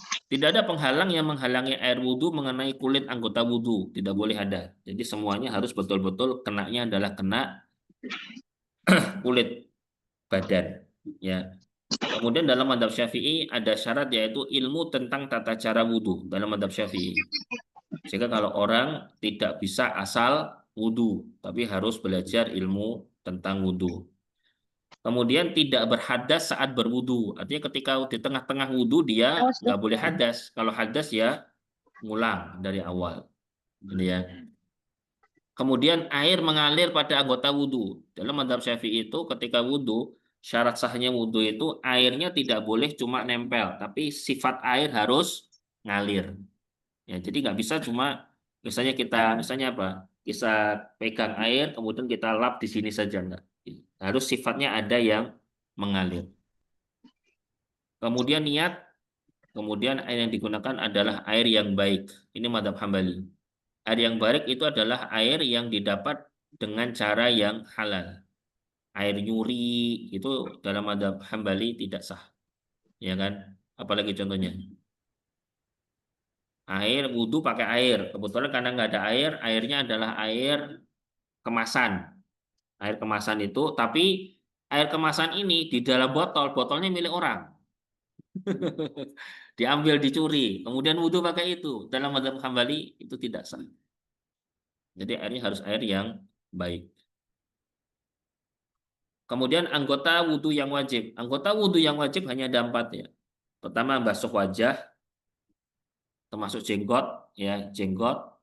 Tidak ada penghalang yang menghalangi air wudhu mengenai kulit anggota wudhu, tidak boleh ada. Jadi semuanya harus betul-betul kenanya adalah kena kulit badan, ya. Kemudian dalam mazhab Syafi'i ada syarat yaitu ilmu tentang tata cara wudhu dalam mazhab Syafi'i. Sehingga kalau orang tidak bisa asal wudhu, tapi harus belajar ilmu tentang wudhu. Kemudian tidak berhadas saat berwudhu, artinya ketika di tengah-tengah wudhu dia nggak boleh hadas. Kalau hadas ya ngulang dari awal, ini ya. Kemudian air mengalir pada anggota wudhu. Dalam mazhab Syafi'i itu ketika wudhu, syarat sahnya wudhu itu airnya tidak boleh cuma nempel, tapi sifat air harus ngalir. Ya, jadi nggak bisa cuma misalnya apa? Kita pegang air kemudian kita lap di sini saja enggak. Harus sifatnya ada yang mengalir. Kemudian niat, kemudian air yang digunakan adalah air yang baik. Ini mazhab Hambali. Air yang baik itu adalah air yang didapat dengan cara yang halal. Air nyuri itu dalam mazhab Hambali tidak sah, ya kan? Apalagi contohnya air wudhu pakai air. Kebetulan karena nggak ada air, airnya adalah air kemasan. Air kemasan itu, tapi air kemasan ini di dalam botol, botolnya milik orang. Diambil, dicuri, kemudian wudhu pakai itu. Dalam mazhab Hambali itu tidak sah. Jadi airnya harus air yang baik. Kemudian anggota wudhu yang wajib. Anggota wudhu yang wajib hanya ada 4 ya. Pertama, basuh wajah, termasuk jenggot, ya jenggot,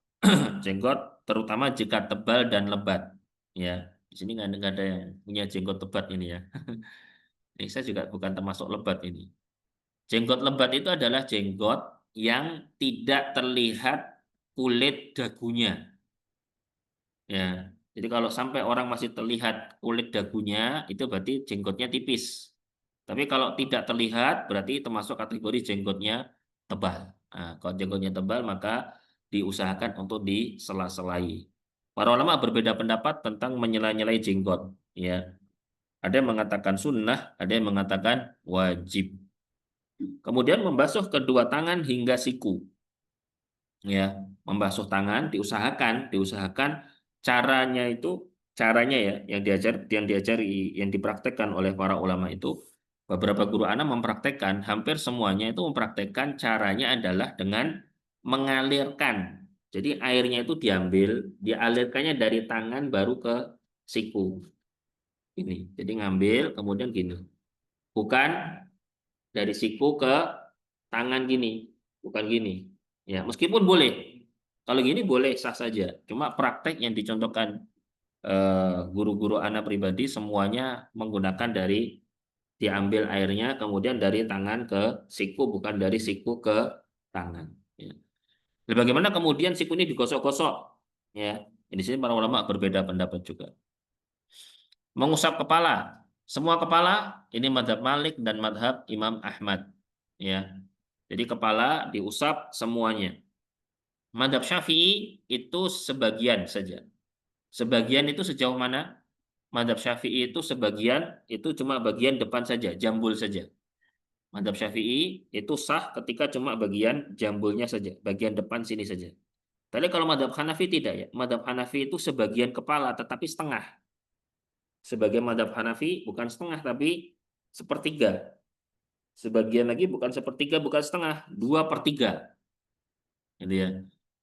jenggot, terutama jika tebal dan lebat. Ya, di sini nggak ada yang punya jenggot lebat ini ya. Ini saya juga bukan termasuk lebat ini. Jenggot lebat itu adalah jenggot yang tidak terlihat kulit dagunya. Ya, jadi kalau sampai orang masih terlihat kulit dagunya, itu berarti jenggotnya tipis. Tapi kalau tidak terlihat, berarti termasuk kategori jenggotnya tebal. Nah, kalau jenggotnya tebal, maka diusahakan untuk disela-selai. Para ulama berbeda pendapat tentang menyela-nyelai jenggot. Ya, ada yang mengatakan sunnah, ada yang mengatakan wajib. Kemudian membasuh kedua tangan hingga siku. Ya, membasuh tangan diusahakan caranya ya yang dipraktekkan oleh para ulama itu, beberapa guru ana mempraktekkan, hampir semuanya itu mempraktekkan caranya adalah dengan mengalirkan. Jadi airnya itu dialirkannya dari tangan baru ke siku. Ini. Jadi ngambil kemudian gini. Bukan dari siku ke tangan gini, bukan gini. Ya, meskipun boleh. Kalau gini boleh sah saja. Cuma praktek yang dicontohkan guru-guru anak pribadi semuanya menggunakan dari diambil airnya kemudian dari tangan ke siku, bukan dari siku ke tangan. Ya. Bagaimana kemudian siku ini digosok-gosok? Ya, di sini para ulama berbeda pendapat juga. Mengusap kepala, semua kepala ini madhab Malik dan madhab Imam Ahmad. Ya, jadi kepala diusap semuanya. Madhab Syafi'i itu sebagian saja. Sebagian itu sejauh mana? Madhab Syafi'i itu sebagian, itu cuma bagian depan saja, jambul saja. Madhab Syafi'i itu sah ketika cuma bagian jambulnya saja, bagian depan sini saja. Tapi kalau madhab Hanafi tidak ya. Madhab Hanafi itu sebagian kepala tetapi setengah. Sebagian madhab Hanafi bukan setengah tapi sepertiga. Sebagian lagi bukan sepertiga, bukan setengah, 2/3. Gitu ya.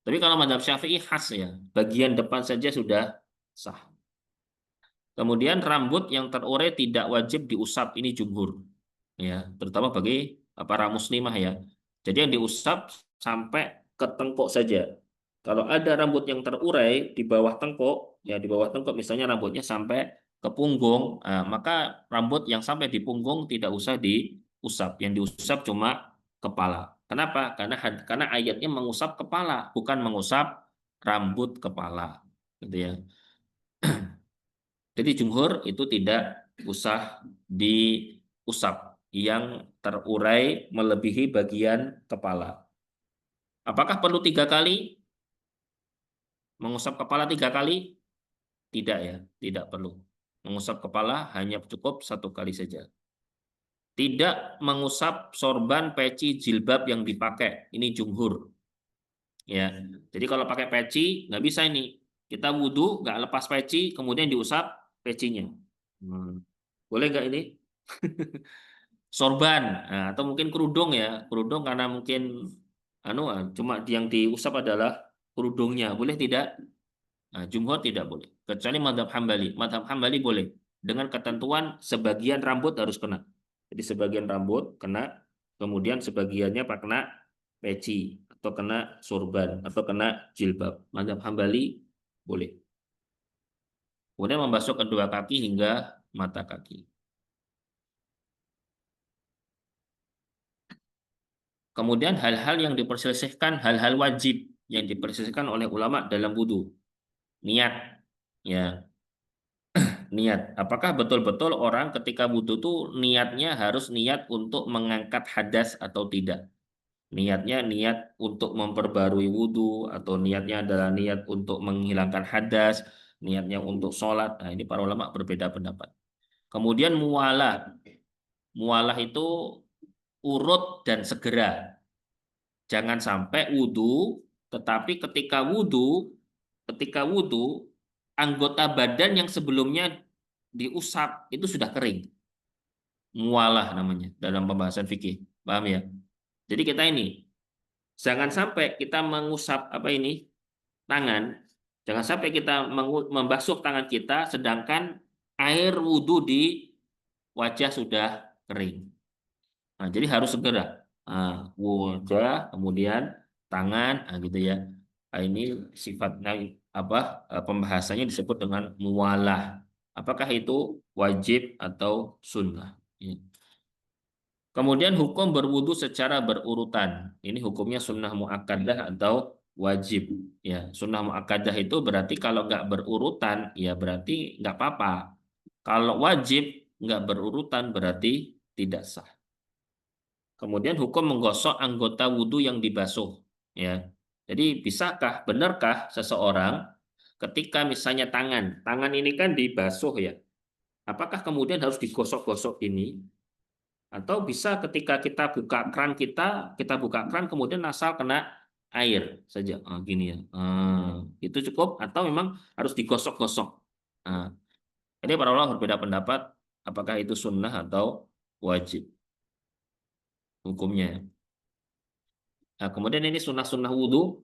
Tapi kalau madhab Syafi'i khas ya. Bagian depan saja sudah sah. Kemudian rambut yang terurai tidak wajib diusap. Ini jumhur. Ya, terutama bagi para muslimah ya. Jadi yang diusap sampai ke tengkuk saja. Kalau ada rambut yang terurai di bawah tengkuk, ya di bawah tengkuk misalnya rambutnya sampai ke punggung, maka rambut yang sampai di punggung tidak usah diusap. Yang diusap cuma kepala. Kenapa? Karena ayatnya mengusap kepala, bukan mengusap rambut kepala. Gitu ya. Jadi jumhur itu tidak usah diusap yang terurai melebihi bagian kepala. Apakah perlu 3 kali? Mengusap kepala 3 kali? Tidak ya, tidak perlu. Mengusap kepala hanya cukup 1 kali saja. Tidak mengusap sorban, peci, jilbab yang dipakai. Ini jumhur. Ya, jadi kalau pakai peci nggak bisa ini. Kita wudhu nggak lepas peci, kemudian diusap pecinya. Boleh nggak ini? Sorban, nah, atau mungkin kerudung ya, kerudung karena mungkin cuma yang diusap adalah kerudungnya, boleh tidak? Nah, jumhur tidak boleh, kecuali madhab Hambali. Madhab Hambali boleh dengan ketentuan sebagian rambut harus kena. Jadi sebagian rambut kena, kemudian sebagiannya kena peci atau kena sorban atau kena jilbab. Madhab Hambali boleh. Kemudian membasuh kedua kaki hingga mata kaki. Kemudian hal-hal yang diperselisihkan, hal-hal wajib yang diperselisihkan oleh ulama dalam wudhu. Niat, ya, niat. Apakah betul-betul orang ketika wudhu tuh niatnya harus niat untuk mengangkat hadas atau tidak? Niatnya niat untuk memperbarui wudhu atau niatnya adalah niat untuk menghilangkan hadas, niatnya untuk sholat. Nah, ini para ulama berbeda pendapat. Kemudian mualah. Mualah itu urut dan segera. Jangan sampai wudhu, tetapi ketika wudhu, anggota badan yang sebelumnya diusap itu sudah kering. Mualah namanya dalam pembahasan fikih. Paham ya? Jadi kita ini, jangan sampai kita mengusap tangan, jangan sampai kita membasuh tangan kita, sedangkan air wudhu di wajah sudah kering. Nah, jadi harus segera. Nah, wajah, kemudian tangan, gitu ya. Nah, ini sifatnya pembahasannya disebut dengan mualah. Apakah itu wajib atau sunnah? Ya. Kemudian hukum berwudu secara berurutan. Ini hukumnya sunnah muakkadah atau wajib. Ya, sunnah muakkadah itu berarti kalau nggak berurutan, ya berarti nggak apa-apa. Kalau wajib nggak berurutan berarti tidak sah. Kemudian hukum menggosok anggota wudhu yang dibasuh. Ya. Jadi benarkah seseorang ketika misalnya tangan ini kan dibasuh ya. Apakah kemudian harus digosok-gosok ini? Atau bisa ketika kita buka keran kemudian asal kena air saja. Gini ya. Itu cukup atau memang harus digosok-gosok? Ini para ulama berbeda pendapat apakah itu sunnah atau wajib hukumnya. Nah, kemudian ini sunnah-sunnah wudhu.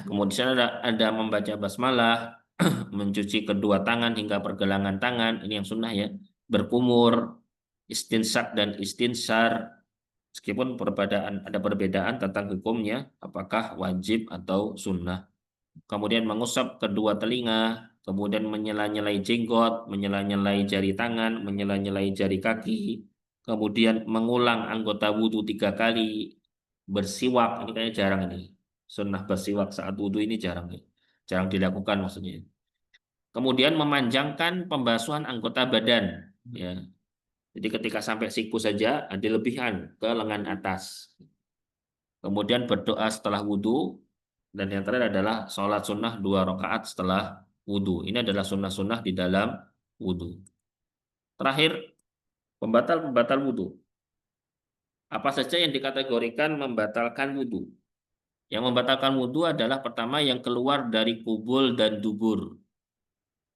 Kemudian ada membaca basmalah, mencuci kedua tangan hingga pergelangan tangan. Ini yang sunnah ya. Berkumur, istinsak dan istinsar. Meskipun ada perbedaan tentang hukumnya, apakah wajib atau sunnah. Kemudian mengusap kedua telinga, kemudian menyela-nyelai jenggot, menyela-nyelai jari tangan, menyela-nyelai jari kaki, kemudian mengulang anggota wudhu 3 kali, bersiwak, ini kayaknya jarang ini. Sunnah bersiwak saat wudhu ini jarang ya. Jarang dilakukan maksudnya. Kemudian memanjangkan pembasuhan anggota badan, ya. Jadi ketika sampai siku saja ada lebihan ke lengan atas. Kemudian berdoa setelah wudhu, dan yang terakhir adalah sholat sunnah 2 rakaat setelah wudhu. Ini adalah sunnah-sunnah di dalam wudhu. Terakhir, pembatal-pembatal wudhu. Apa saja yang dikategorikan membatalkan wudhu? Yang membatalkan wudhu adalah pertama yang keluar dari kubul dan dubur.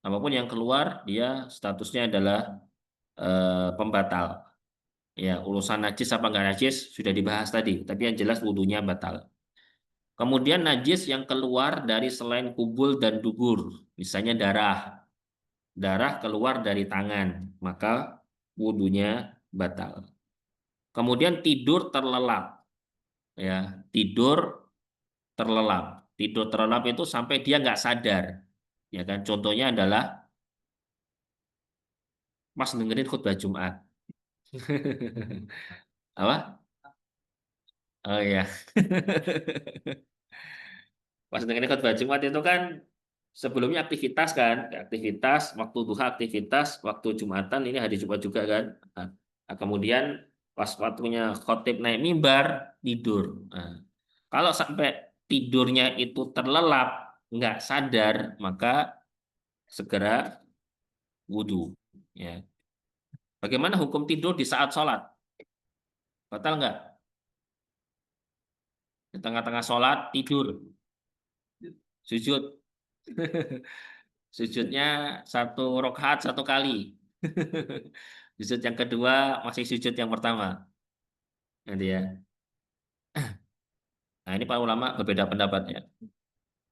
Apapun yang keluar, dia statusnya adalah pembatal. Ya, urusan najis apa nggak najis sudah dibahas tadi, tapi yang jelas wudhunya batal. Kemudian najis yang keluar dari selain kubul dan dubur, misalnya darah. Darah keluar dari tangan, maka wudhunya batal. Kemudian tidur terlelap, ya, tidur terlelap. Tidur terlelap itu sampai dia nggak sadar, ya kan? Contohnya adalah pas dengerin khutbah Jumat. Apa? Oh iya. Pas dengerin khutbah Jumat itu kan sebelumnya aktivitas kan, aktivitas waktu duha, aktivitas waktu Jumatan, ini hari Jumat juga kan. Nah, kemudian pas waktunya khotib naik mimbar tidur. Nah, kalau sampai tidurnya itu terlelap, nggak sadar, maka segera wudhu. Ya. Bagaimana hukum tidur di saat sholat? Batal nggak? Di tengah-tengah sholat tidur, sujud. Sujudnya satu rakaat satu kali. Sujud yang kedua masih sujud yang pertama. Nanti ya. Nah, ini para ulama berbeda pendapatnya.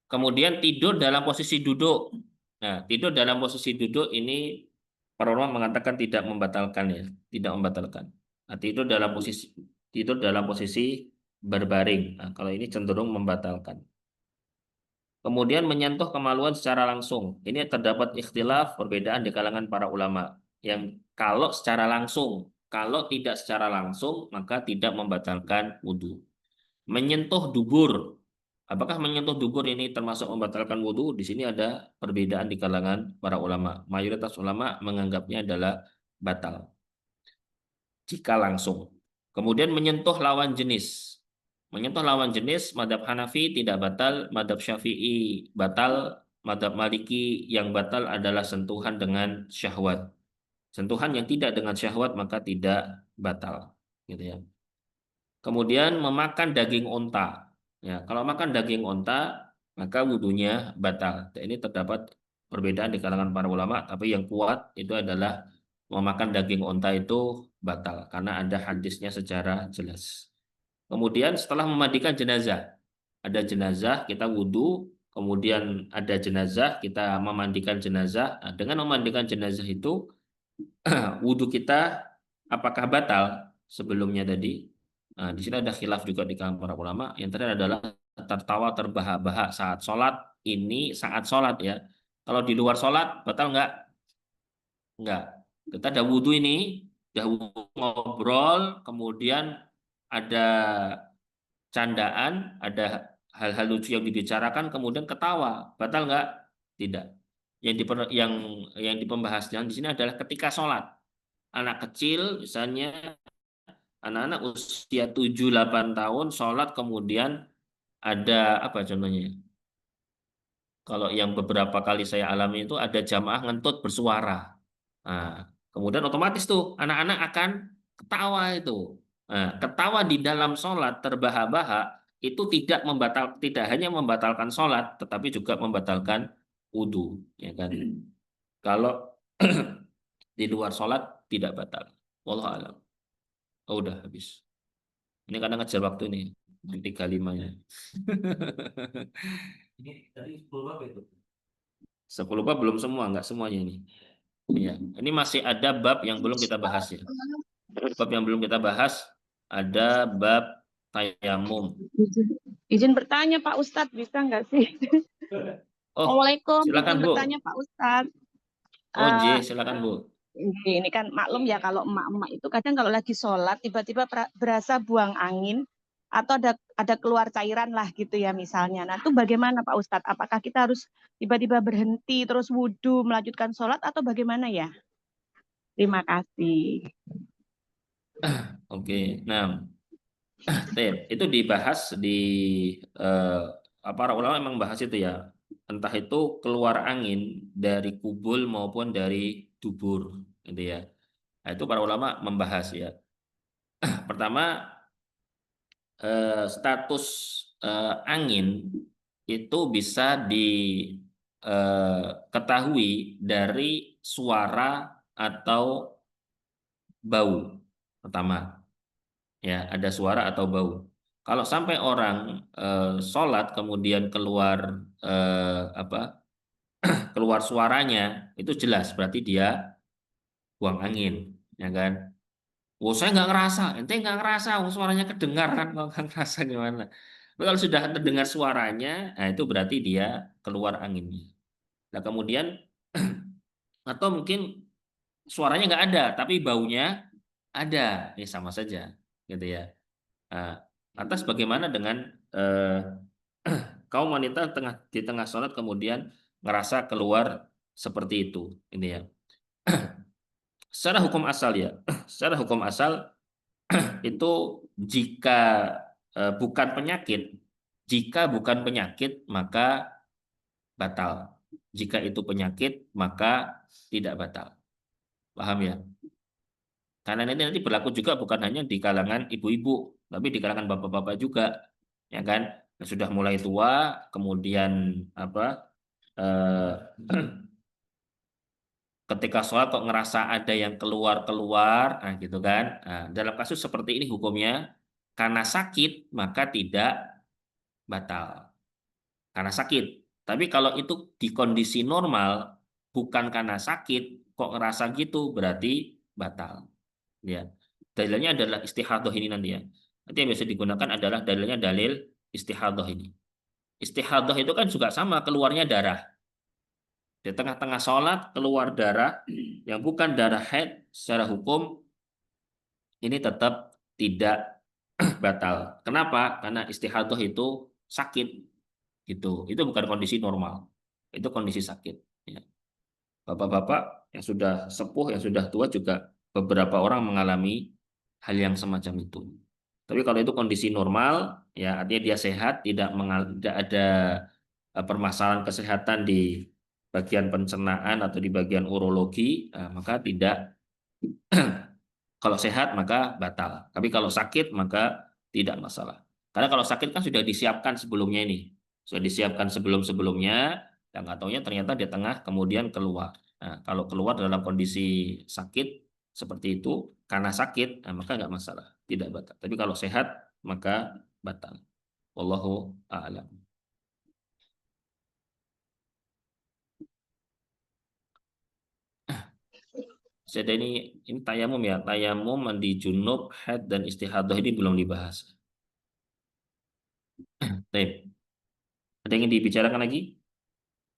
Kemudian tidur dalam posisi duduk. Nah, tidur dalam posisi duduk ini para ulama mengatakan tidak membatalkan ya, tidak membatalkan. Nah, tidur dalam posisi berbaring. Nah, kalau ini cenderung membatalkan. Kemudian menyentuh kemaluan secara langsung. Ini terdapat ikhtilaf perbedaan di kalangan para ulama. Yang kalau secara langsung, kalau tidak secara langsung, maka tidak membatalkan wudhu. Menyentuh dubur. Apakah menyentuh dubur ini termasuk membatalkan wudhu? Di sini ada perbedaan di kalangan para ulama. Mayoritas ulama menganggapnya adalah batal jika langsung. Kemudian menyentuh lawan jenis. Menyentuh lawan jenis, madhab Hanafi tidak batal, madhab Syafi'i batal, madhab Maliki yang batal adalah sentuhan dengan syahwat. Sentuhan yang tidak dengan syahwat maka tidak batal. Gitu ya. Kemudian memakan daging onta. Ya, kalau makan daging onta, maka wudhunya batal. Dan ini terdapat perbedaan di kalangan para ulama, tapi yang kuat itu adalah memakan daging onta itu batal karena ada hadisnya secara jelas. Kemudian setelah memandikan jenazah, ada jenazah kita wudhu, kemudian ada jenazah kita memandikan jenazah. Nah, dengan memandikan jenazah itu wudhu kita apakah batal sebelumnya tadi? Nah, di sini ada khilaf juga di kalangan para ulama. Yang terakhir adalah tertawa terbahak-bahak saat sholat. Ini saat sholat ya. Kalau di luar sholat batal nggak? Nggak. Kita ada wudhu ini, udah wudhu ngobrol, kemudian ada candaan, ada hal-hal lucu yang dibicarakan, kemudian ketawa, batal nggak? Tidak. Yang di pembahasan di sini adalah ketika sholat. Anak kecil, misalnya anak-anak usia 7-8 tahun sholat, kemudian ada apa contohnya? Kalau yang beberapa kali saya alami itu ada jamaah ngentut bersuara. Nah, kemudian otomatis tuh anak-anak akan ketawa itu. Nah, ketawa di dalam sholat terbahak-bahak itu tidak hanya membatalkan sholat, tetapi juga membatalkan wudhu, ya kan? Kalau di luar sholat tidak batal. Wallahu a'lam. Oh, udah habis. Ini kadang ngejar waktu nih. 35-nya. Ini tadi 10 bab itu. 10 bab belum semua, nggak semuanya ini. Iya, ini masih ada bab yang belum kita bahas ya. Bab yang belum kita bahas ada bab tayamum. Izin bertanya Pak Ustadz, bisa nggak sih? Oh, Assalamualaikum, silakan izin Bu. bertanya Pak Ustadz. Oh, J, Eh, silakan Bu. ini kan maklum ya kalau emak-emak itu kadang kalau lagi sholat tiba-tiba berasa buang angin atau ada keluar cairan lah gitu ya misalnya. Nah itu bagaimana Pak Ustadz? Apakah kita harus tiba-tiba berhenti terus wudhu melanjutkan sholat atau bagaimana ya? Terima kasih. Oke, nah, itu dibahas di eh, para ulama memang bahas itu ya. Entah itu keluar angin dari kubul maupun dari dubur, gitu ya. Nah, itu para ulama membahas ya. Pertama, status angin itu bisa diketahui dari suara atau bau. Pertama, ya ada suara atau bau. Kalau sampai orang sholat kemudian keluar apa keluar suaranya itu jelas berarti dia buang angin, ya kan? Oh saya nggak ngerasa, ente nggak ngerasa, oh, suaranya kedengar kan, kalau nggak ngerasa gimana? Tapi kalau sudah terdengar suaranya, nah itu berarti dia keluar anginnya. Nah kemudian atau mungkin suaranya nggak ada, tapi baunya ada, ini sama saja, gitu ya. Nah, lantas bagaimana dengan eh, kaum wanita di tengah sholat kemudian ngerasa keluar seperti itu, ini ya. Secara hukum asal ya, secara hukum asal itu jika bukan penyakit, jika bukan penyakit maka batal. Jika itu penyakit maka tidak batal. Paham ya? Karena ini nanti berlaku juga bukan hanya di kalangan ibu-ibu, tapi di kalangan bapak-bapak juga, ya kan? Yang sudah mulai tua, kemudian apa? eh, Ketika sholat kok ngerasa ada yang keluar-keluar, nah gitu kan? Nah, dalam kasus seperti ini hukumnya karena sakit maka tidak batal karena sakit. Tapi kalau itu di kondisi normal, bukan karena sakit, kok ngerasa gitu, berarti batal. Ya, dalilnya adalah istihadah ini nanti ya. Nanti yang biasa digunakan adalah dalilnya dalil istihadah ini. Istihadah itu kan juga sama keluarnya darah. Di tengah-tengah sholat keluar darah yang bukan darah haid secara hukum ini tetap tidak batal. Kenapa? Karena istihadah itu sakit gitu. Itu bukan kondisi normal. Itu kondisi sakit. Ya. Bapak-bapak yang sudah sepuh, yang sudah tua juga beberapa orang mengalami hal yang semacam itu. Tapi kalau itu kondisi normal, ya artinya dia sehat, tidak ada permasalahan kesehatan di bagian pencernaan atau di bagian urologi, maka tidak. Kalau sehat maka batal. Tapi kalau sakit maka tidak masalah. Karena kalau sakit kan sudah disiapkan sebelumnya ini. Sudah disiapkan sebelum-sebelumnya, dan nggak taunya ternyata di tengah kemudian keluar. Nah, kalau keluar dalam kondisi sakit seperti itu, karena sakit, nah, maka nggak masalah. Tidak batal. Tapi kalau sehat maka batal. Wallahu a'lam. Jadi ini tayamum ya. Tayamum, mandi junub, haid dan istihadah ini belum dibahas. Baik. Ada yang ingin dibicarakan lagi?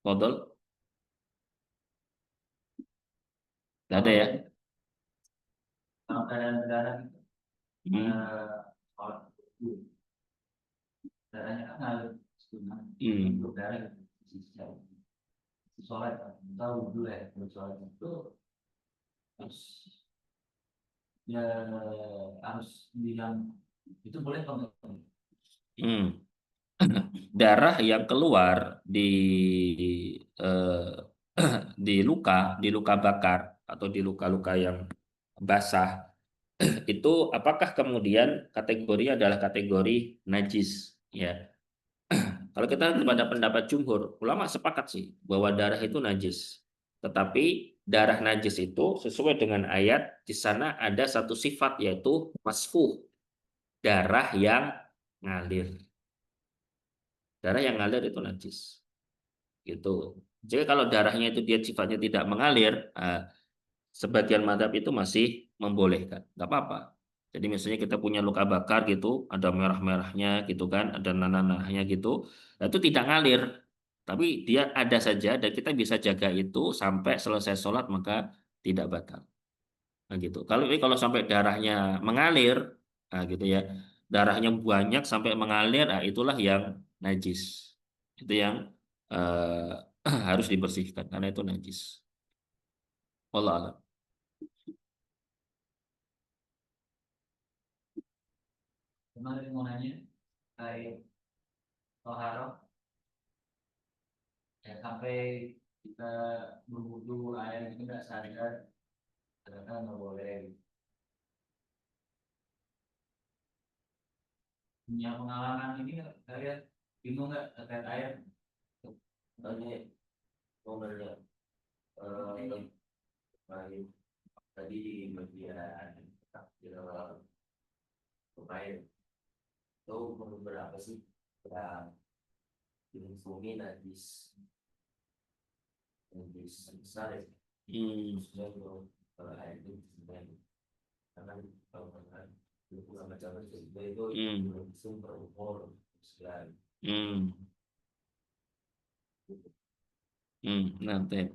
Fadol? Nggak ada ya? Kalau keadaan berdarah itu, Hmm. sholat itu, darahnya kan ngalir sunah, Hmm. berdarah gitu. Sholat, tahu dulu ya, sholat itu harus ya harus bilang itu boleh kalau Hmm. Darah yang keluar eh, di luka bakar atau di luka-luka yang basah itu apakah kemudian kategorinya adalah kategori najis ya. Kalau kita pada pendapat jumhur, ulama sepakat sih bahwa darah itu najis. Tetapi darah najis itu sesuai dengan ayat di sana ada satu sifat yaitu masfuh, darah yang ngalir. Darah yang ngalir itu najis. Gitu. Jadi kalau darahnya itu dia sifatnya tidak mengalir, sebagian madhab itu masih membolehkan, nggak apa-apa. Jadi misalnya kita punya luka bakar gitu, ada merah-merahnya gitu kan, ada nanah-nanahnya gitu, nah, itu tidak ngalir, tapi dia ada saja dan kita bisa jaga itu sampai selesai sholat maka tidak batal. Nah, gitu. Kalau sampai darahnya mengalir, nah, gitu ya, darahnya banyak sampai mengalir, nah, itulah yang najis. Itu yang harus dibersihkan karena itu najis. Wallah alam. kemarin mau nanya kayak toharoh ya sampai kita berwudu air itu nggak sadar ternyata nggak boleh. punya pengalaman ini nggak, kalian bingung nggak terkait air? Tadi mau nanya, baik, tadi di bagian takdir air itu berapa sih yang dilindungi najis besar ya? Khususnya untuk air itu sebenarnya karena kalau kan itu macam itu sumber umur sekian. Nanti.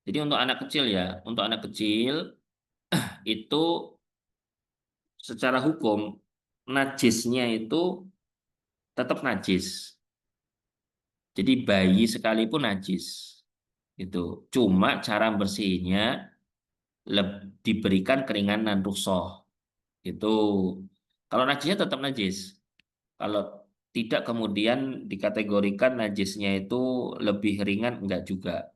Jadi untuk anak kecil ya, untuk anak kecil itu secara hukum najisnya itu tetap najis. Jadi bayi sekalipun najis. Itu. Cuma cara bersihnya diberikan keringanan rukhsah. Itu. Kalau najisnya tetap najis. Kalau tidak kemudian dikategorikan najisnya itu lebih ringan enggak juga.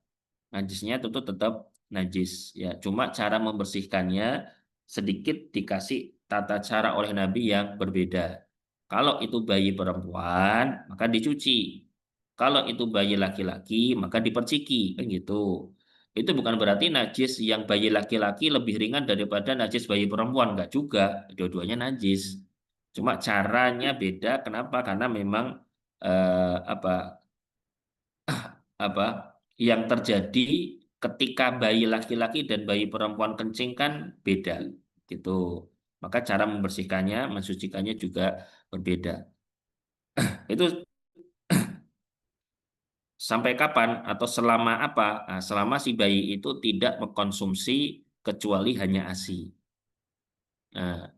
Najisnya tentu tetap najis ya. Cuma cara membersihkannya sedikit dikasih tata cara oleh Nabi yang berbeda. Kalau itu bayi perempuan maka dicuci. Kalau itu bayi laki-laki maka diperciki kan gitu. Itu bukan berarti najis yang bayi laki-laki lebih ringan daripada najis bayi perempuan, enggak juga. Dua-duanya najis. Cuma caranya beda. Kenapa? Karena memang apa apa yang terjadi ketika bayi laki-laki dan bayi perempuan kencing kan beda gitu. Maka cara membersihkannya, mensucikannya juga berbeda. Itu sampai kapan atau selama apa? Nah, selama si bayi itu tidak mengkonsumsi kecuali hanya ASI. Nah,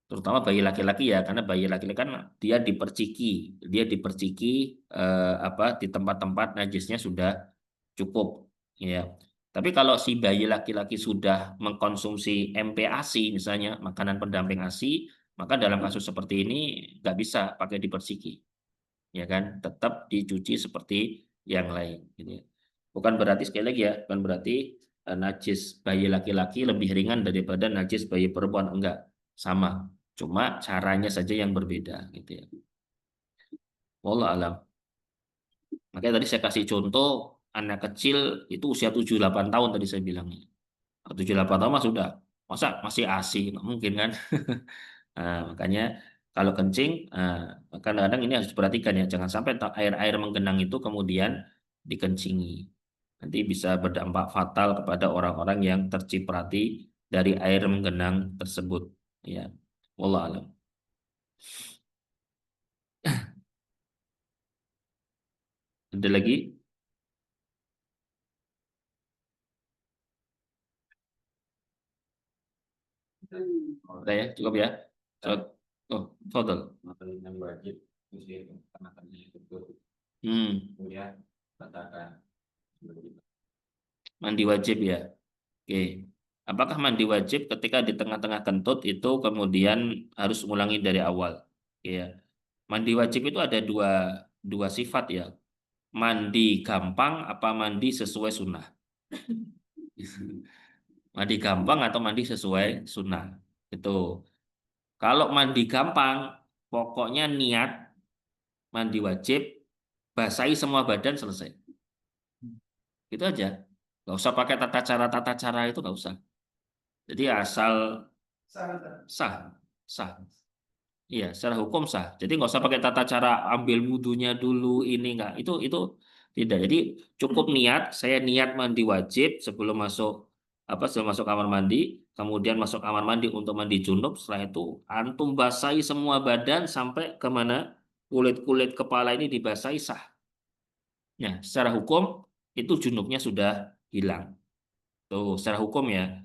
terutama bayi laki-laki ya, karena bayi laki-laki kan dia diperciki di tempat-tempat najisnya sudah cukup ya. Tapi kalau si bayi laki-laki sudah mengkonsumsi MPASI misalnya makanan pendamping ASI, maka dalam kasus seperti ini nggak bisa pakai dipersiki, ya kan? Tetap dicuci seperti yang lain. Gitu ya. Bukan berarti sekali lagi ya, bukan berarti najis bayi laki-laki lebih ringan daripada najis bayi perempuan, enggak, sama. Cuma caranya saja yang berbeda, gitu ya. Wallah alam. Makanya tadi saya kasih contoh anak kecil itu usia 7-8 tahun tadi saya bilang. 7-8 tahun mah sudah. Masa masih ASI? Nggak mungkin kan? Nah, makanya kalau kencing, kadang-kadang ini harus diperhatikan ya. Jangan sampai air-air menggenang itu kemudian dikencingi. Nanti bisa berdampak fatal kepada orang-orang yang terciprati dari air menggenang tersebut. Ya, wallah alam. Ada lagi? Oke ya, cukup ya. Cukup. Oh, total. Materi yang wajib itu karena tadi itu Hmm, kemudian katakan mandi wajib ya. Oke. Apakah mandi wajib ketika di tengah-tengah kentut itu kemudian harus ulangi dari awal? Ya. Mandi wajib itu ada dua dua sifat ya. Mandi gampang apa mandi sesuai sunnah? Mandi gampang atau mandi sesuai sunnah? Itu. Kalau mandi gampang, pokoknya niat mandi wajib, basahi semua badan selesai. Itu aja. Gak usah pakai tata cara itu gak usah. Jadi asal sah, sah. Iya, secara hukum sah. Jadi nggak usah pakai tata cara ambil wudhunya dulu ini nggak. Itu tidak. Jadi cukup niat. Saya niat mandi wajib sebelum masuk kamar mandi. Kemudian masuk kamar mandi untuk mandi junub. Setelah itu antum basahi semua badan sampai kemana kulit-kulit kepala ini dibasahi sah. Ya, secara hukum itu junubnya sudah hilang. Tuh, secara hukum ya.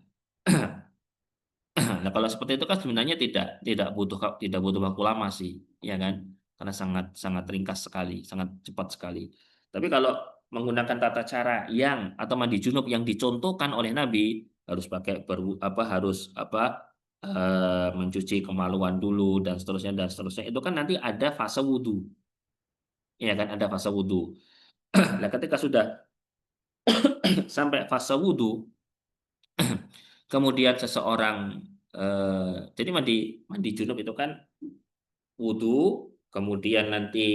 Nah, kalau seperti itu kan sebenarnya tidak butuh waktu lama sih, ya kan? Karena sangat sangat ringkas sekali, sangat cepat sekali. Tapi kalau menggunakan tata cara atau mandi junub yang dicontohkan oleh Nabi harus pakai mencuci kemaluan dulu dan seterusnya itu kan nanti ada fase wudhu, ya kan? Ada fase wudhu. Nah, ketika sudah sampai fase wudhu, kemudian seseorang jadi mandi mandi junub itu kan wudhu, kemudian nanti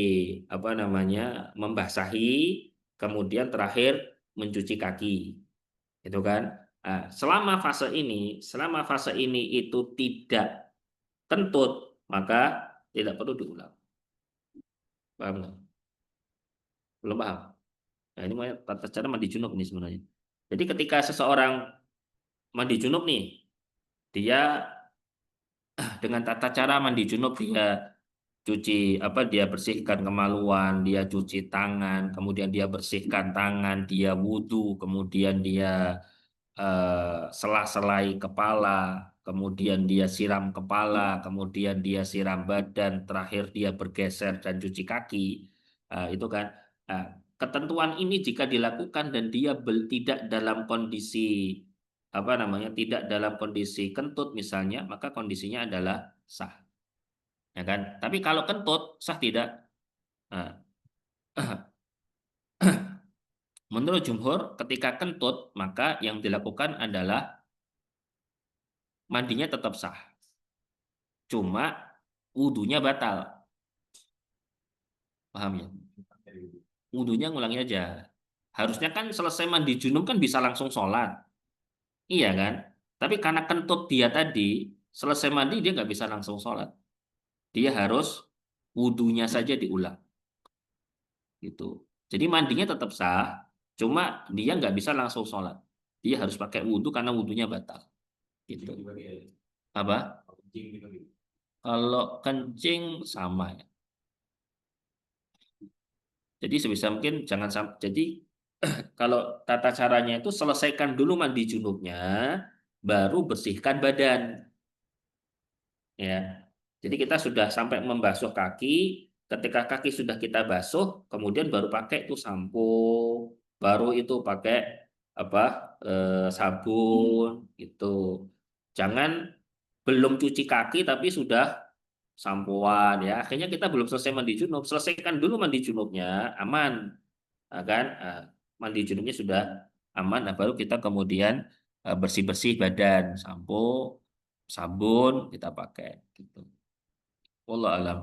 apa namanya membasahi, kemudian terakhir mencuci kaki, itu kan? Nah, selama fase ini itu tidak kentut, maka tidak perlu diulang. Paham nggak? Belum paham? Nah, ini tata cara mandi junub nih sebenarnya. Jadi ketika seseorang mandi junub nih, dia dengan tata cara mandi junub dia cuci apa dia bersihkan kemaluan, dia cuci tangan, kemudian dia bersihkan tangan, dia wudhu, kemudian dia sela-selai kepala, kemudian dia siram kepala, kemudian dia siram badan, terakhir dia bergeser dan cuci kaki. Itu kan. Nah, ketentuan ini jika dilakukan dan dia tidak dalam kondisi apa namanya, tidak dalam kondisi kentut misalnya, maka kondisinya adalah sah, ya kan? Tapi kalau kentut sah tidak? Nah, menurut jumhur, ketika kentut maka yang dilakukan adalah mandinya tetap sah. Cuma wudhunya batal. Paham ya? Wudhunya ngulangi aja. Harusnya kan selesai mandi junub kan bisa langsung sholat. Iya kan? Tapi karena kentut dia tadi, selesai mandi dia nggak bisa langsung sholat. Dia harus wudhunya saja diulang. Gitu. Jadi mandinya tetap sah, cuma dia nggak bisa langsung sholat. Dia harus pakai wudhu karena wudhunya batal. Gitu. Apa? Kalau kencing sama ya. Jadi sebisa mungkin jangan sampai. Jadi kalau tata caranya itu selesaikan dulu mandi junubnya, baru bersihkan badan. Ya, jadi kita sudah sampai membasuh kaki. Ketika kaki sudah kita basuh, kemudian baru pakai itu sampo, baru itu pakai apa sabun gitu. Jangan belum cuci kaki tapi sudah sampoan ya. Akhirnya kita belum selesai mandi junub. Selesaikan dulu mandi junubnya, aman. Nah, kan mandi junubnya sudah aman, nah baru kita kemudian bersih-bersih badan, sampo, sabun kita pakai gitu. Wallah alam.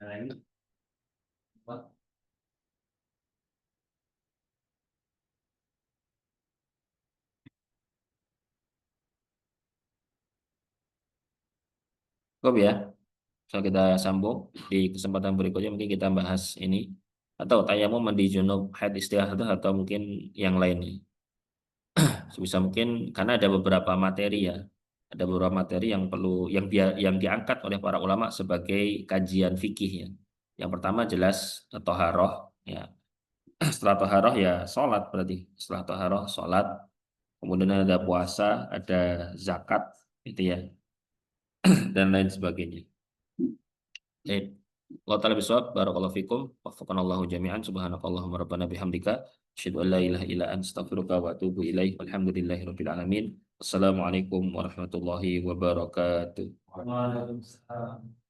Nah, ini buat Cukup ya. So kita sambung di kesempatan berikutnya, mungkin kita bahas ini atau tayamum mandi junub haid istihadah atau mungkin yang lainnya. Sebisa mungkin karena ada beberapa materi ya. Ada beberapa materi yang perlu yang diangkat oleh para ulama sebagai kajian fikih ya. Yang pertama jelas toharoh ya. Setelah toharoh ya sholat berarti. Setelah toharoh sholat, kemudian ada puasa, ada zakat, itu ya, dan lain sebagainya. Baik. Allah ta'ala bisawab, barakallahu fikum, wafakanallahu jami'an, subhanakallahumma rabbana bihamdika, asyhadu an la ilaha illa anta astaghfiruka wa atubu ilaih, walhamdulillahi rabbil alamin. Assalamualaikum warahmatullahi wabarakatuh. Waalaikumsalam.